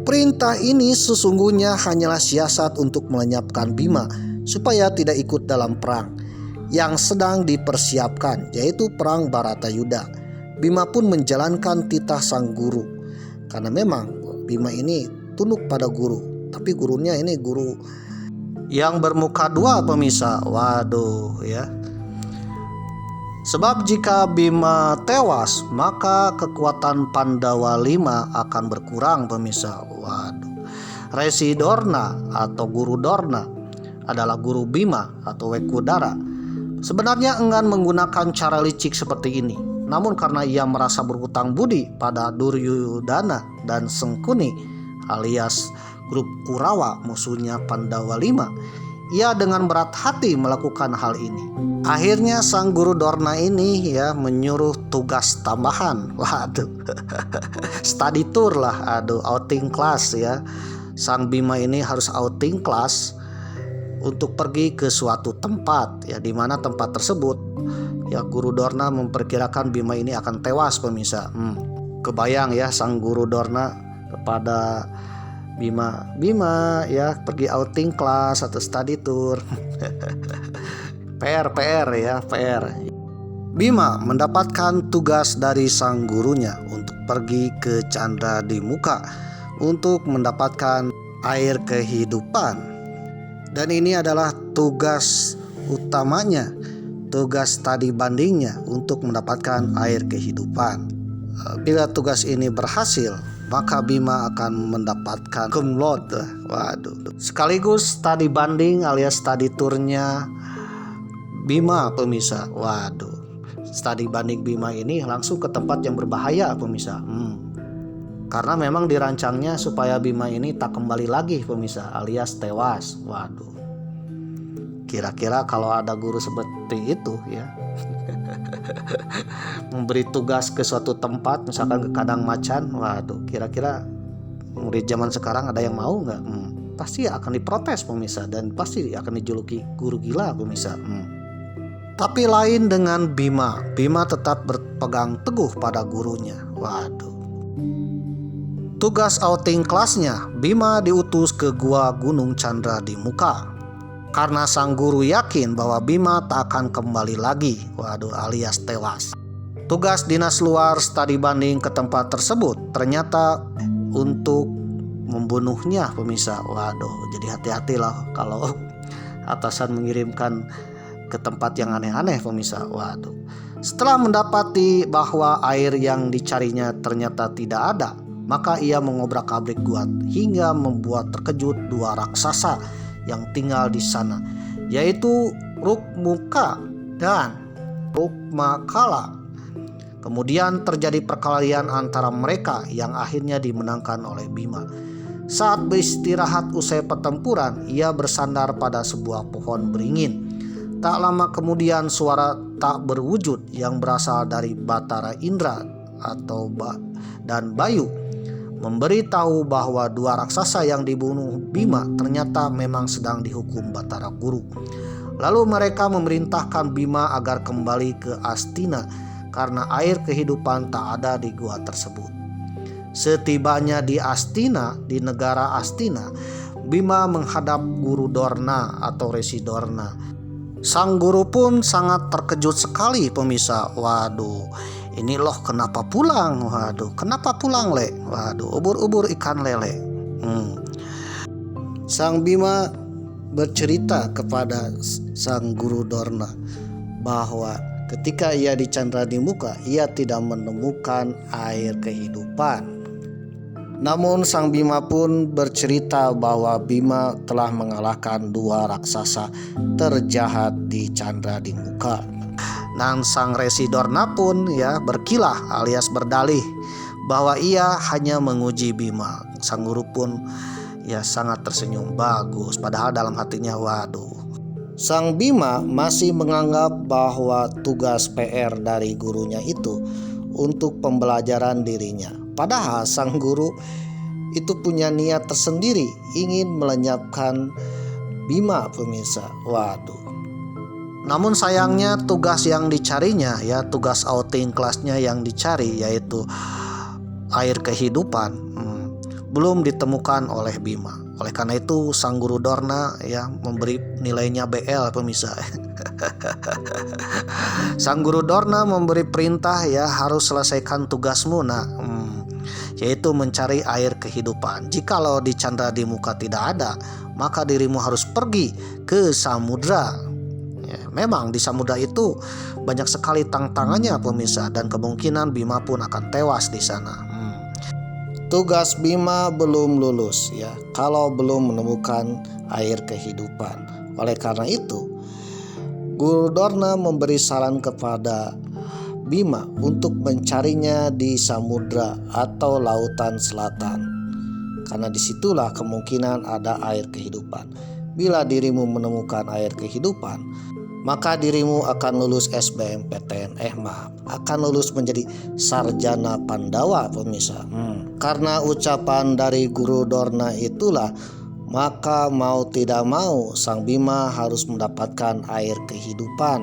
Perintah ini sesungguhnya hanyalah siasat untuk melenyapkan Bima supaya tidak ikut dalam perang yang sedang dipersiapkan, yaitu perang Baratayuda. Bima pun menjalankan titah sang guru, karena memang Bima ini tunduk pada guru, tapi gurunya ini guru yang bermuka dua pemirsa. Waduh ya. Sebab jika Bima tewas, maka kekuatan Pandawa 5 akan berkurang pemirsa. Waduh. Resi Dorna atau guru Dorna adalah guru Bima atau Werkudara. Sebenarnya enggan menggunakan cara licik seperti ini. Namun karena ia merasa berhutang budi pada Duryudana dan Sengkuni alias grup Kurawa musuhnya Pandawa 5, ia dengan berat hati melakukan hal ini. Akhirnya sang guru Dorna ini ya menyuruh tugas tambahan. Waduh. Study tour lah, outing class ya. Sang Bima ini harus outing class untuk pergi ke suatu tempat ya, di mana tempat tersebut ya guru Dorna memperkirakan Bima ini akan tewas pemirsa. Kebayang ya sang guru Dorna kepada Bima ya pergi outing class atau study tour. PR ya. Bima mendapatkan tugas dari sang gurunya untuk pergi ke Candra di Muka untuk mendapatkan air kehidupan. Dan ini adalah tugas utamanya, tugas studi bandingnya untuk mendapatkan air kehidupan. Bila tugas ini berhasil, maka Bima akan mendapatkan cum laude. Waduh. Sekaligus studi banding alias studi turnya Bima pemirsa. Waduh. Studi banding Bima ini langsung ke tempat yang berbahaya pemirsa. Karena memang dirancangnya supaya Bima ini tak kembali lagi pemirsa, alias tewas. Waduh. Kira-kira kalau ada guru seperti itu ya memberi tugas ke suatu tempat, misalkan ke kandang macan. Waduh, kira-kira murid zaman sekarang ada yang mau nggak? Pasti akan diprotes pemirsa, dan pasti akan dijuluki guru gila pemirsa. Tapi lain dengan Bima. Bima tetap berpegang teguh pada gurunya. Waduh. Tugas outing kelasnya, Bima diutus ke gua Gunung Candra di Muka. Karena sang guru yakin bahwa Bima tak akan kembali lagi. Waduh, alias tewas. Tugas dinas luar studi banding ke tempat tersebut ternyata untuk membunuhnya pemirsa. Waduh, jadi hati-hatilah kalau atasan mengirimkan ke tempat yang aneh-aneh pemirsa. Waduh. Setelah mendapati bahwa air yang dicarinya ternyata tidak ada, maka ia mengobrak-abrik gua hingga membuat terkejut dua raksasa yang tinggal di sana, yaitu Rukmuka dan Rukmakala. Kemudian terjadi perkelahian antara mereka yang akhirnya dimenangkan oleh Bima. Saat beristirahat usai pertempuran, ia bersandar pada sebuah pohon beringin. Tak lama kemudian suara tak berwujud yang berasal dari Batara Indra atau dan Bayu memberitahu bahwa dua raksasa yang dibunuh Bima ternyata memang sedang dihukum Batara Guru. Lalu mereka memerintahkan Bima agar kembali ke Astina karena air kehidupan tak ada di gua tersebut. Setibanya di Astina, di negara Astina, Bima menghadap Guru Dorna atau Resi Dorna. Sang guru pun sangat terkejut sekali pemirsa. Waduh, ini loh kenapa pulang? Waduh, kenapa pulang le? Waduh, ubur-ubur ikan lele. Sang Bima bercerita kepada sang Guru Dorna bahwa ketika ia di Candradimuka, ia tidak menemukan air kehidupan. Namun sang Bima pun bercerita bahwa Bima telah mengalahkan 2 raksasa terjahat di Candradimuka. Dan sang Resi Dorna pun berkilah alias berdalih bahwa ia hanya menguji Bima. Sang guru pun sangat tersenyum bagus, padahal dalam hatinya waduh. Sang Bima masih menganggap bahwa tugas PR dari gurunya itu untuk pembelajaran dirinya. Padahal sang guru itu punya niat tersendiri ingin melenyapkan Bima pemirsa. Waduh. Namun sayangnya tugas yang dicarinya tugas outing kelasnya yang dicari yaitu air kehidupan belum ditemukan oleh Bima. Oleh karena itu sang Guru Dorna memberi nilainya BL pemirsa. Sang Guru Dorna memberi perintah harus selesaikan tugasmu yaitu mencari air kehidupan. Jikalau di Candradimuka tidak ada, maka dirimu harus pergi ke samudra. Memang di samudra itu banyak sekali tantangannya pemirsa, dan kemungkinan Bima pun akan tewas di sana. Tugas Bima belum lulus kalau belum menemukan air kehidupan. Oleh karena itu Guru Dorna memberi saran kepada Bima untuk mencarinya di samudra atau lautan selatan, karena disitulah kemungkinan ada air kehidupan. Bila dirimu menemukan air kehidupan, maka dirimu akan lulus SBMPTN, akan lulus menjadi sarjana Pandawa pemirsa. Karena ucapan dari Guru Dorna itulah, maka mau tidak mau sang Bima harus mendapatkan air kehidupan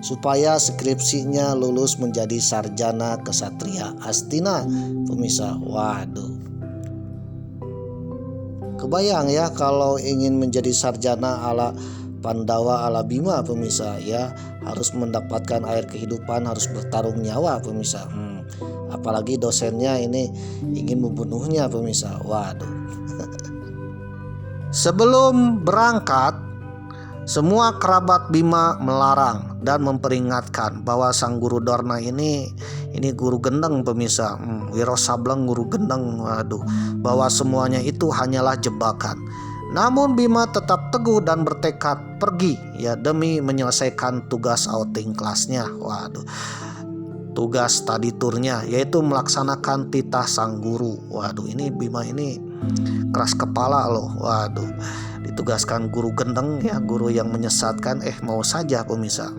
supaya skripsinya lulus menjadi sarjana kesatria Astina pemirsa. Waduh, kebayang kalau ingin menjadi sarjana ala Pandawa ala Bima pemirsa harus mendapatkan air kehidupan, harus bertarung nyawa pemirsa. Apalagi dosennya ini ingin membunuhnya pemirsa. Waduh. Sebelum berangkat, semua kerabat Bima melarang dan memperingatkan bahwa sang Guru Dorna ini guru gendeng pemirsa. Wiro Sableng guru gendeng. Waduh, bahwa semuanya itu hanyalah jebakan. Namun Bima tetap teguh dan bertekad pergi demi menyelesaikan tugas outing kelasnya. Waduh. Tugas study tournya yaitu melaksanakan titah sang guru. Waduh, ini Bima ini keras kepala loh. Waduh, ditugaskan guru gendeng guru yang menyesatkan mau saja pemirsa.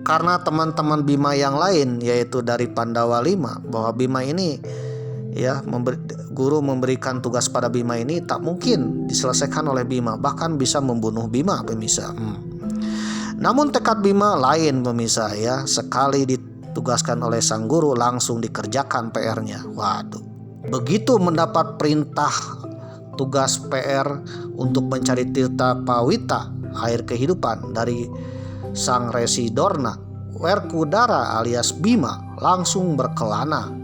Karena teman-teman Bima yang lain yaitu dari Pandawa 5 bahwa Bima ini guru memberikan tugas pada Bima ini tak mungkin diselesaikan oleh Bima, bahkan bisa membunuh Bima pemirsa. Namun tekad Bima lain pemirsa sekali ditugaskan oleh sang guru langsung dikerjakan PR-nya. Waduh. Begitu mendapat perintah tugas PR untuk mencari Tirta Pawita, air kehidupan dari sang Resi Dorna, Werkudara alias Bima langsung berkelana.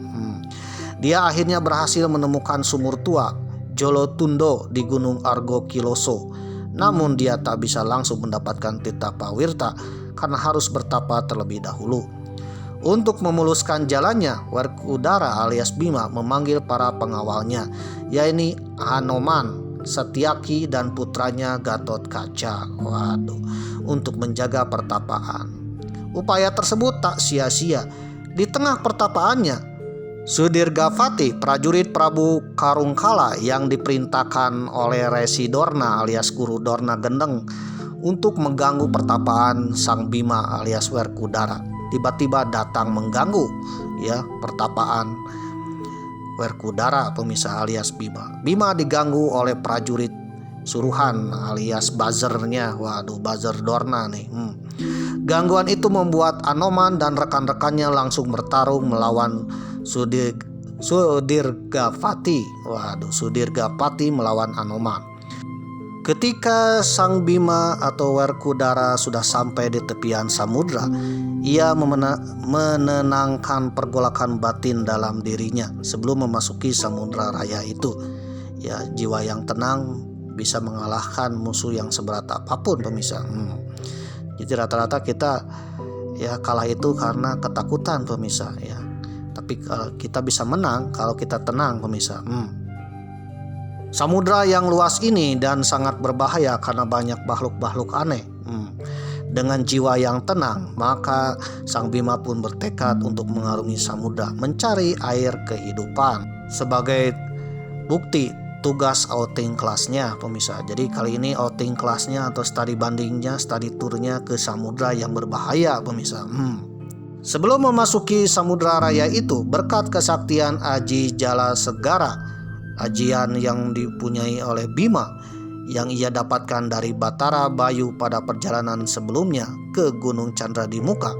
Dia akhirnya berhasil menemukan sumur tua Jolotundo di Gunung Argo Kiloso. Namun dia tak bisa langsung mendapatkan Tirta Pawirta karena harus bertapa terlebih dahulu. Untuk memuluskan jalannya, Werkudara alias Bima memanggil para pengawalnya, yaitu Hanoman, Satyaki dan putranya Gatotkaca. Waduh, untuk menjaga pertapaan. Upaya tersebut tak sia-sia. Di tengah pertapaannya, Sudirgavati, prajurit Prabu Karungkala yang diperintahkan oleh Resi Dorna alias Guru Dorna Gendeng untuk mengganggu pertapaan sang Bima alias Werkudara, tiba-tiba datang mengganggu pertapaan Werkudara pemirsa alias Bima. Bima diganggu oleh prajurit suruhan alias buzzernya. Waduh, buzzer Dorna nih. Gangguan itu membuat Anoman dan rekan-rekannya langsung bertarung melawan Sudirgapati. Sudirgapati melawan Anoman. Ketika Sang Bima atau Werkudara sudah sampai di tepian samudra, ia menenangkan pergolakan batin dalam dirinya sebelum memasuki samudra raya itu. Ya, jiwa yang tenang bisa mengalahkan musuh yang seberat apapun, pemirsa. Jadi rata-rata kita ya kalah itu karena ketakutan, pemirsa, ya. Tapi kita bisa menang kalau kita tenang, pemirsa. Samudra yang luas ini dan sangat berbahaya karena banyak makhluk-makhluk aneh. Dengan jiwa yang tenang, maka Sang Bima pun bertekad untuk mengarungi samudra mencari air kehidupan. Sebagai bukti tugas outing kelasnya, pemirsa. Jadi kali ini outing kelasnya atau study bandingnya, study tournya ke samudra yang berbahaya, pemirsa. Sebelum memasuki samudra raya itu, berkat kesaktian Aji Jala Segara, ajian yang dipunyai oleh Bima yang ia dapatkan dari Batara Bayu pada perjalanan sebelumnya ke Gunung Candradimuka,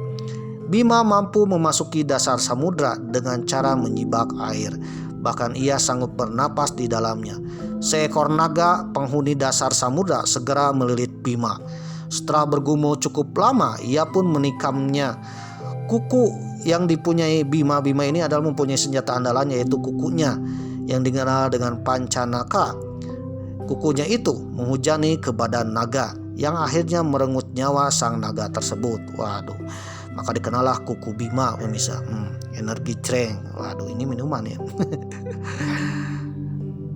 Bima mampu memasuki dasar samudra dengan cara menyibak air. Bahkan ia sanggup bernapas di dalamnya. Seekor naga penghuni dasar samudra segera melilit Bima. Setelah bergumul cukup lama, ia pun menikamnya. Kuku yang dipunyai Bima ini adalah mempunyai senjata andalannya, yaitu kukunya yang dikenal dengan Pancanaka. Kukunya itu menghujani ke badan naga yang akhirnya merenggut nyawa sang naga tersebut. Maka dikenallah kuku Bima, pemirsa. Energi drink. Ini minuman ya.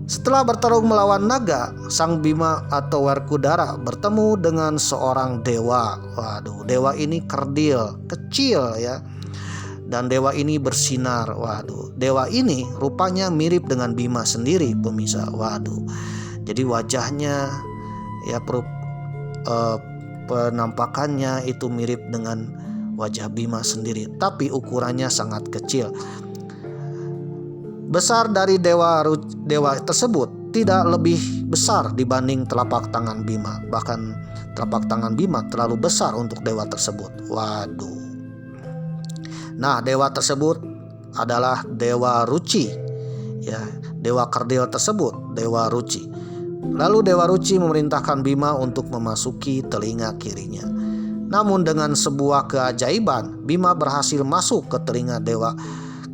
Setelah bertarung melawan naga, Sang Bima atau Werkudara bertemu dengan seorang dewa. Dewa ini kerdil, kecil ya. Dan dewa ini bersinar. Dewa ini rupanya mirip dengan Bima sendiri, pemirsa. Jadi wajahnya ya, penampakannya itu mirip dengan wajah Bima sendiri, tapi ukurannya sangat kecil. Besar dari dewa tersebut tidak lebih besar dibanding telapak tangan Bima. Bahkan telapak tangan Bima terlalu besar untuk dewa tersebut. Nah, dewa tersebut adalah Dewa Ruci. Ya, dewa kerdil tersebut Dewa Ruci. Lalu Dewa Ruci memerintahkan Bima untuk memasuki telinga kirinya. Namun dengan sebuah keajaiban, Bima berhasil masuk ke telinga dewa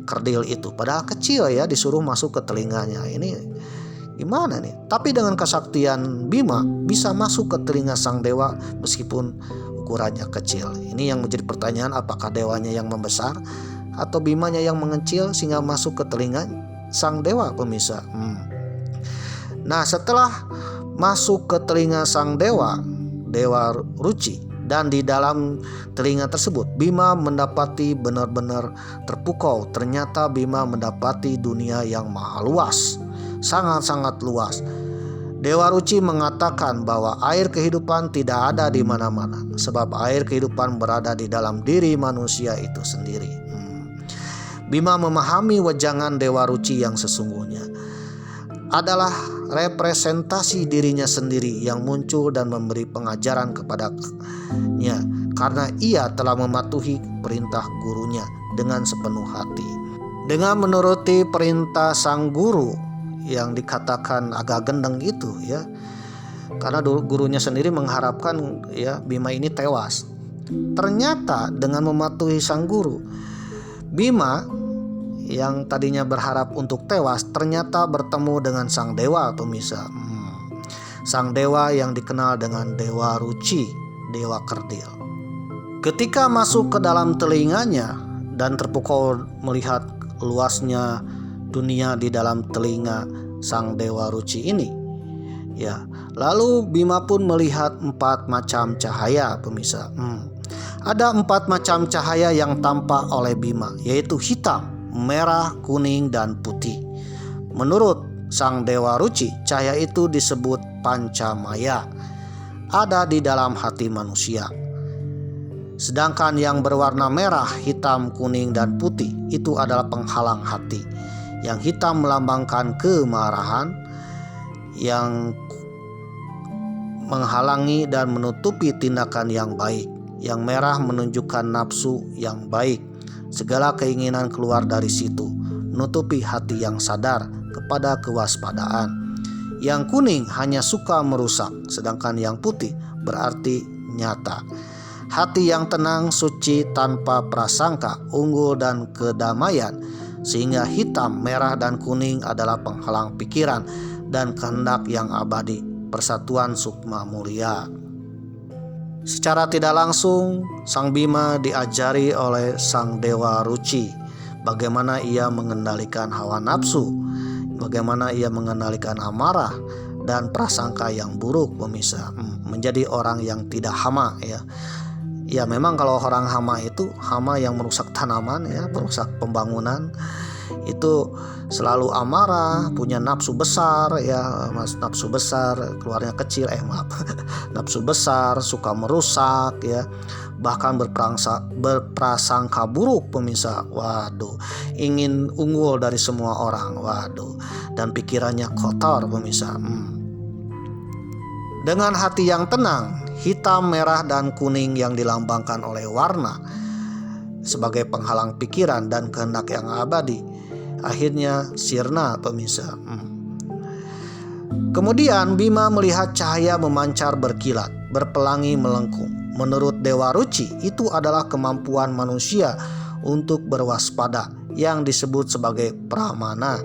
kerdil itu. Padahal kecil ya, disuruh masuk ke telinganya. Ini gimana nih? Tapi dengan kesaktian Bima bisa masuk ke telinga sang dewa meskipun ukurannya kecil. Ini yang menjadi pertanyaan, apakah dewanya yang membesar atau Bimanya yang mengecil sehingga masuk ke telinga sang dewa, pemirsa. Nah, setelah masuk ke telinga sang dewa, Dewa Ruci, dan di dalam telinga tersebut Bima mendapati benar-benar terpukau. Ternyata Bima mendapati dunia yang maha luas, sangat-sangat luas. Dewa Ruci mengatakan bahwa air kehidupan tidak ada di mana-mana, sebab air kehidupan berada di dalam diri manusia itu sendiri. Bima memahami wejangan Dewa Ruci yang sesungguhnya adalah representasi dirinya sendiri yang muncul dan memberi pengajaran kepadanya, karena ia telah mematuhi perintah gurunya dengan sepenuh hati. Dengan menuruti perintah sang guru yang dikatakan agak gendeng itu ya, karena gurunya sendiri mengharapkan ya Bima ini tewas. Ternyata dengan mematuhi sang guru, Bima yang tadinya berharap untuk tewas ternyata bertemu dengan sang dewa, pemirsa. Sang dewa yang dikenal dengan Dewa Ruci, dewa kerdil. Ketika masuk ke dalam telinganya dan terpukau melihat luasnya dunia di dalam telinga sang Dewa Ruci ini, ya, lalu Bima pun melihat 4 macam cahaya, pemirsa. Ada 4 macam cahaya yang tampak oleh Bima, yaitu hitam, merah, kuning, dan putih. Menurut sang Dewa Ruci, cahaya itu disebut Pancamaya, ada di dalam hati manusia. Sedangkan yang berwarna merah, hitam, kuning, dan putih itu adalah penghalang hati. Yang hitam melambangkan kemarahan, yang menghalangi dan menutupi tindakan yang baik. Yang merah menunjukkan nafsu yang baik, segala keinginan keluar dari situ. nutupi hati yang sadar kepada kewaspadaan. Yang kuning hanya suka merusak, sedangkan yang putih berarti nyata. Hati yang tenang, suci, tanpa prasangka, unggul dan kedamaian, sehingga hitam, merah, dan kuning adalah penghalang pikiran dan kehendak yang abadi, persatuan sukma mulia. Secara tidak langsung, Sang Bima diajari oleh Sang Dewa Ruci bagaimana ia mengendalikan hawa nafsu, bagaimana ia mengendalikan amarah dan prasangka yang buruk, pemirsa, menjadi orang yang tidak hama ya. Ya memang kalau orang hama itu hama yang merusak tanaman ya, merusak pembangunan, itu selalu amarah, punya nafsu besar ya, nafsu besar, keluarnya kecil, nafsu besar, suka merusak ya, bahkan berprasangka buruk, pemirsa. Waduh, ingin unggul dari semua orang, waduh, dan pikirannya kotor, pemirsa. Dengan hati yang tenang, hitam, merah, dan kuning yang dilambangkan oleh warna sebagai penghalang pikiran dan kehendak yang abadi, akhirnya sirna, pemirsa. Kemudian Bima melihat cahaya memancar berkilat, berpelangi melengkung. Menurut Dewa Ruci, itu adalah kemampuan manusia untuk berwaspada yang disebut sebagai pramana.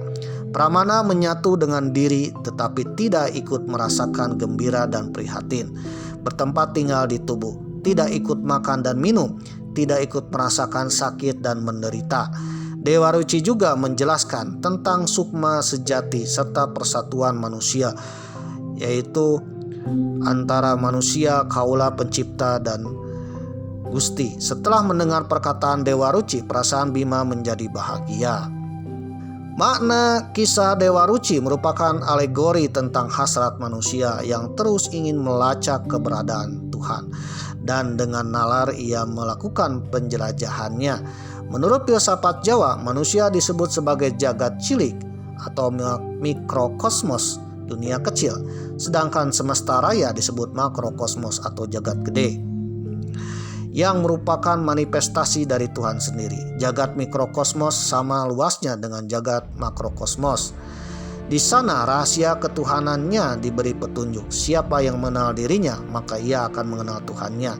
Pramana menyatu dengan diri tetapi tidak ikut merasakan gembira dan prihatin. Bertempat tinggal di tubuh, tidak ikut makan dan minum, tidak ikut merasakan sakit dan menderita. Dewa Ruci juga menjelaskan tentang sukma sejati serta persatuan manusia, yaitu antara manusia, kaula pencipta, dan Gusti. Setelah mendengar perkataan Dewa Ruci, perasaan Bima menjadi bahagia. Makna kisah Dewa Ruci merupakan alegori tentang hasrat manusia yang terus ingin melacak keberadaan Tuhan, dan dengan nalar ia melakukan penjelajahannya. Menurut filsafat Jawa, manusia disebut sebagai jagat cilik atau mikrokosmos, dunia kecil, sedangkan semesta raya disebut makrokosmos atau jagat gede, yang merupakan manifestasi dari Tuhan sendiri. Jagat mikrokosmos sama luasnya dengan jagat makrokosmos. Di sana rahasia ketuhanannya diberi petunjuk. Siapa yang mengenal dirinya, maka ia akan mengenal Tuhannya.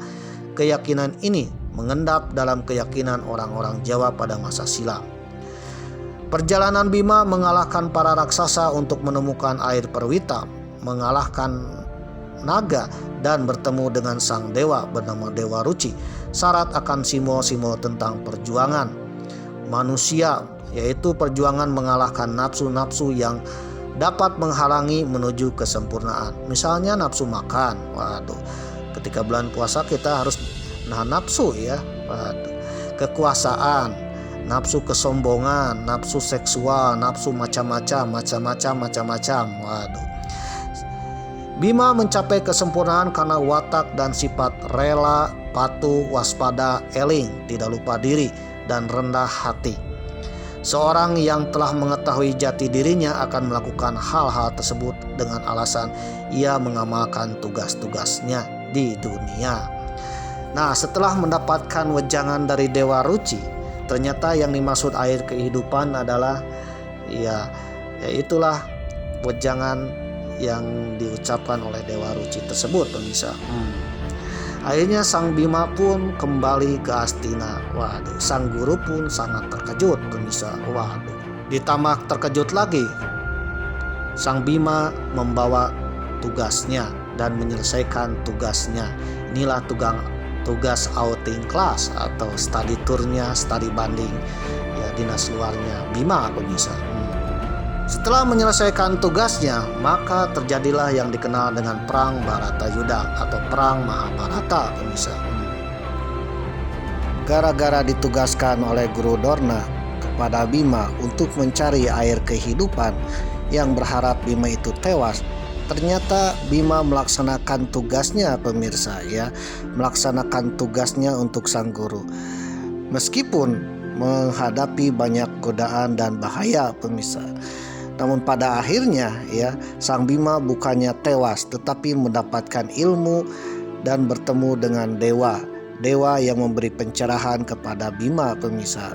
Keyakinan ini mengendap dalam keyakinan orang-orang Jawa pada masa silam. Perjalanan Bima mengalahkan para raksasa untuk menemukan air perwita, mengalahkan naga, dan bertemu dengan sang dewa bernama Dewa Ruci, syarat akan simbol-simbol tentang perjuangan manusia, yaitu perjuangan mengalahkan nafsu-nafsu yang dapat menghalangi menuju kesempurnaan. Misalnya nafsu makan, waduh, ketika bulan puasa kita harus nahan nafsu ya, waduh. Kekuasaan, nafsu kesombongan, nafsu seksual, nafsu macam-macam, waduh. Bima mencapai kesempurnaan karena watak dan sifat rela, patuh, waspada, eling, tidak lupa diri, dan rendah hati. Seorang yang telah mengetahui jati dirinya akan melakukan hal-hal tersebut dengan alasan ia mengamalkan tugas-tugasnya di dunia. Nah, setelah mendapatkan wejangan dari Dewa Ruci, ternyata yang dimaksud air kehidupan adalah yaitulah wejangan yang diucapkan oleh Dewa Ruci tersebut, pemirsa. Akhirnya Sang Bima pun kembali ke Astina. Waduh, sang guru pun sangat terkejut, pemirsa. Waduh, ditambah terkejut lagi, Sang Bima membawa tugasnya dan menyelesaikan tugasnya. Inilah tugas outing class atau study tournya, study banding ya, dinas luarnya Bima, pemirsa. Setelah menyelesaikan tugasnya, maka terjadilah yang dikenal dengan Perang Bharatayuddha atau Perang Mahabharata, pemirsa. Gara-gara ditugaskan oleh Guru Dorna kepada Bima untuk mencari air kehidupan yang berharap Bima itu tewas, ternyata Bima melaksanakan tugasnya, pemirsa ya, melaksanakan tugasnya untuk sang guru. Meskipun menghadapi banyak godaan dan bahaya, pemirsa. Namun pada akhirnya ya, Sang Bima bukannya tewas tetapi mendapatkan ilmu dan bertemu dengan dewa yang memberi pencerahan kepada Bima, pemirsa.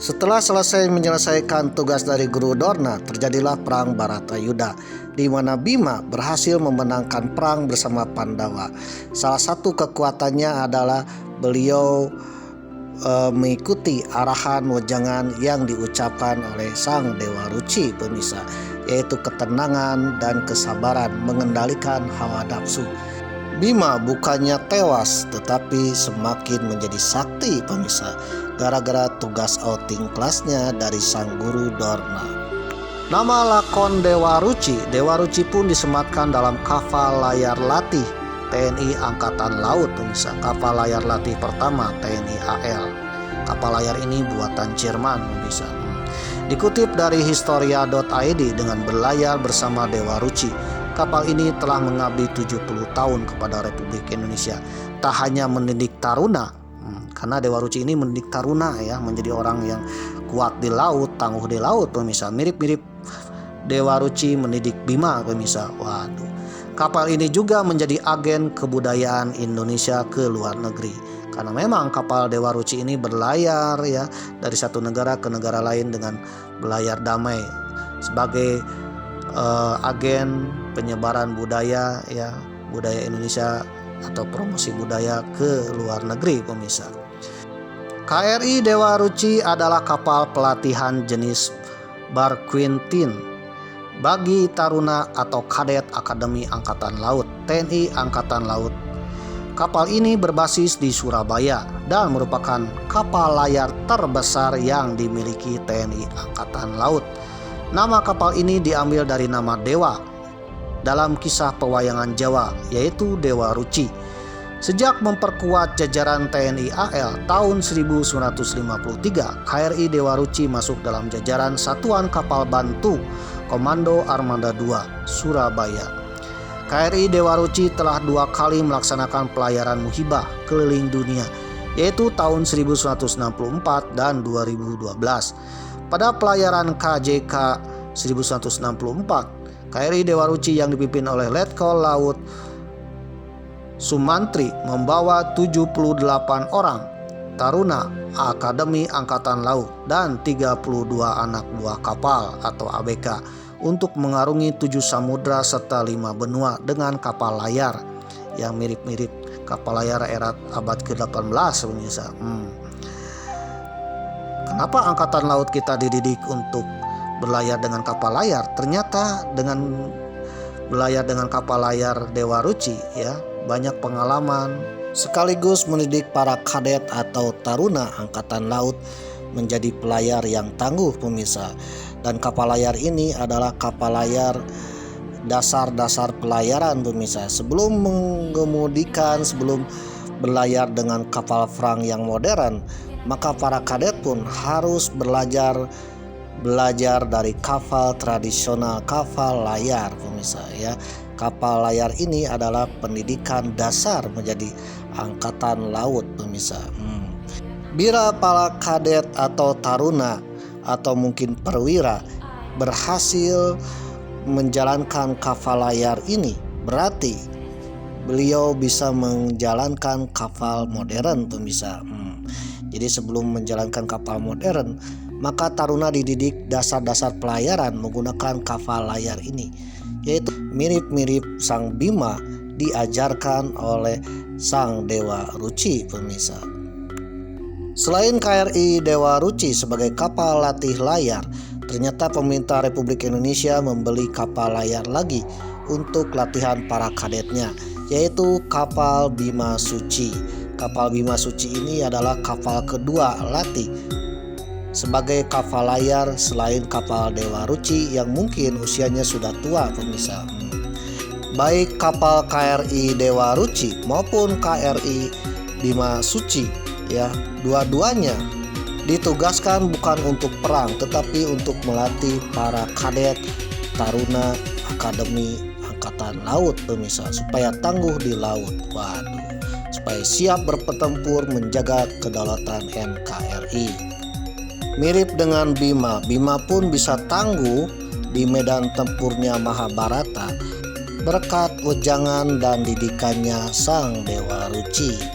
Setelah menyelesaikan tugas dari Guru Dorna, terjadilah perang Baratayuda, di mana Bima berhasil memenangkan perang bersama Pandawa. Salah satu kekuatannya adalah beliau mengikuti arahan wejangan yang diucapkan oleh sang Dewa Ruci, pemirsa, yaitu ketenangan dan kesabaran mengendalikan hawa nafsu. Bima bukannya tewas tetapi semakin menjadi sakti, pemirsa, gara-gara tugas outing kelasnya dari sang Guru Dorna. Nama lakon Dewa Ruci pun disematkan dalam kapal layar latih TNI Angkatan Laut, pemirsa, kapal layar latih pertama TNI AL. Kapal layar ini buatan Jerman, pemirsa. Dikutip dari historia.id, dengan berlayar bersama Dewa Ruci, kapal ini telah mengabdi 70 tahun kepada Republik Indonesia. Tak hanya mendidik taruna, karena Dewa Ruci ini mendidik taruna ya, menjadi orang yang kuat di laut, tangguh di laut, pemirsa. Mirip-mirip Dewa Ruci mendidik Bima, pemirsa. Waduh. Kapal ini juga menjadi agen kebudayaan Indonesia ke luar negeri. Karena memang kapal Dewa Ruci ini berlayar ya dari satu negara ke negara lain dengan berlayar damai sebagai agen penyebaran budaya ya, budaya Indonesia atau promosi budaya ke luar negeri, pemirsa. KRI Dewa Ruci adalah kapal pelatihan jenis barquentine bagi taruna atau kadet Akademi Angkatan Laut TNI Angkatan Laut. Kapal ini berbasis di Surabaya dan merupakan kapal layar terbesar yang dimiliki TNI Angkatan Laut. Nama kapal ini diambil dari nama dewa dalam kisah pewayangan Jawa, yaitu Dewa Ruci. Sejak memperkuat jajaran TNI AL tahun 1953, KRI Dewa Ruci masuk dalam jajaran Satuan Kapal Bantu Komando Armada II Surabaya. KRI Dewa Ruci telah 2 kali melaksanakan pelayaran muhibah keliling dunia, yaitu tahun 1964 dan 2012. Pada pelayaran KJK 1964, KRI Dewa Ruci yang dipimpin oleh Letkol Laut Sumantri membawa 78 orang taruna Akademi Angkatan Laut dan 32 anak buah kapal atau ABK untuk mengarungi 7 samudra serta 5 benua dengan kapal layar yang mirip-mirip kapal layar era abad ke-18, pemirsa. Kenapa Angkatan Laut kita dididik untuk berlayar dengan kapal layar? Ternyata dengan berlayar dengan kapal layar Dewa Ruci ya, banyak pengalaman sekaligus mendidik para kadet atau taruna Angkatan Laut menjadi pelayar yang tangguh, pemirsa. Dan kapal layar ini adalah kapal layar dasar-dasar pelayaran, pemirsa. Sebelum berlayar dengan kapal perang yang modern, maka para kadet pun harus belajar dari kapal tradisional, kapal layar, pemirsa ya. Kapal layar ini adalah pendidikan dasar menjadi angkatan laut, pemirsa. Bila para kadet atau taruna atau mungkin perwira berhasil menjalankan kapal layar ini, berarti beliau bisa menjalankan kapal modern, pemirsa. Jadi sebelum menjalankan kapal modern, maka taruna dididik dasar-dasar pelayaran menggunakan kapal layar ini, yaitu mirip-mirip sang Bima diajarkan oleh sang Dewa Ruci, pemirsa. Selain KRI Dewa Ruci sebagai kapal latih layar, ternyata pemerintah Republik Indonesia membeli kapal layar lagi untuk latihan para kadetnya, yaitu kapal Bima Suci. Kapal Bima Suci ini adalah kapal kedua latih sebagai kapal layar selain kapal Dewa Ruci yang mungkin usianya sudah tua, pemirsa. Baik kapal KRI Dewa Ruci maupun KRI Bima Suci ya, dua-duanya ditugaskan bukan untuk perang tetapi untuk melatih para kadet taruna Akademi Angkatan Laut, pemirsa, supaya tangguh di laut. Waduh, supaya siap berpertempur menjaga kedaulatan NKRI. Mirip dengan Bima, Bima pun bisa tangguh di medan tempurnya Mahabharata berkat wejangan dan didikannya sang Dewa Ruci.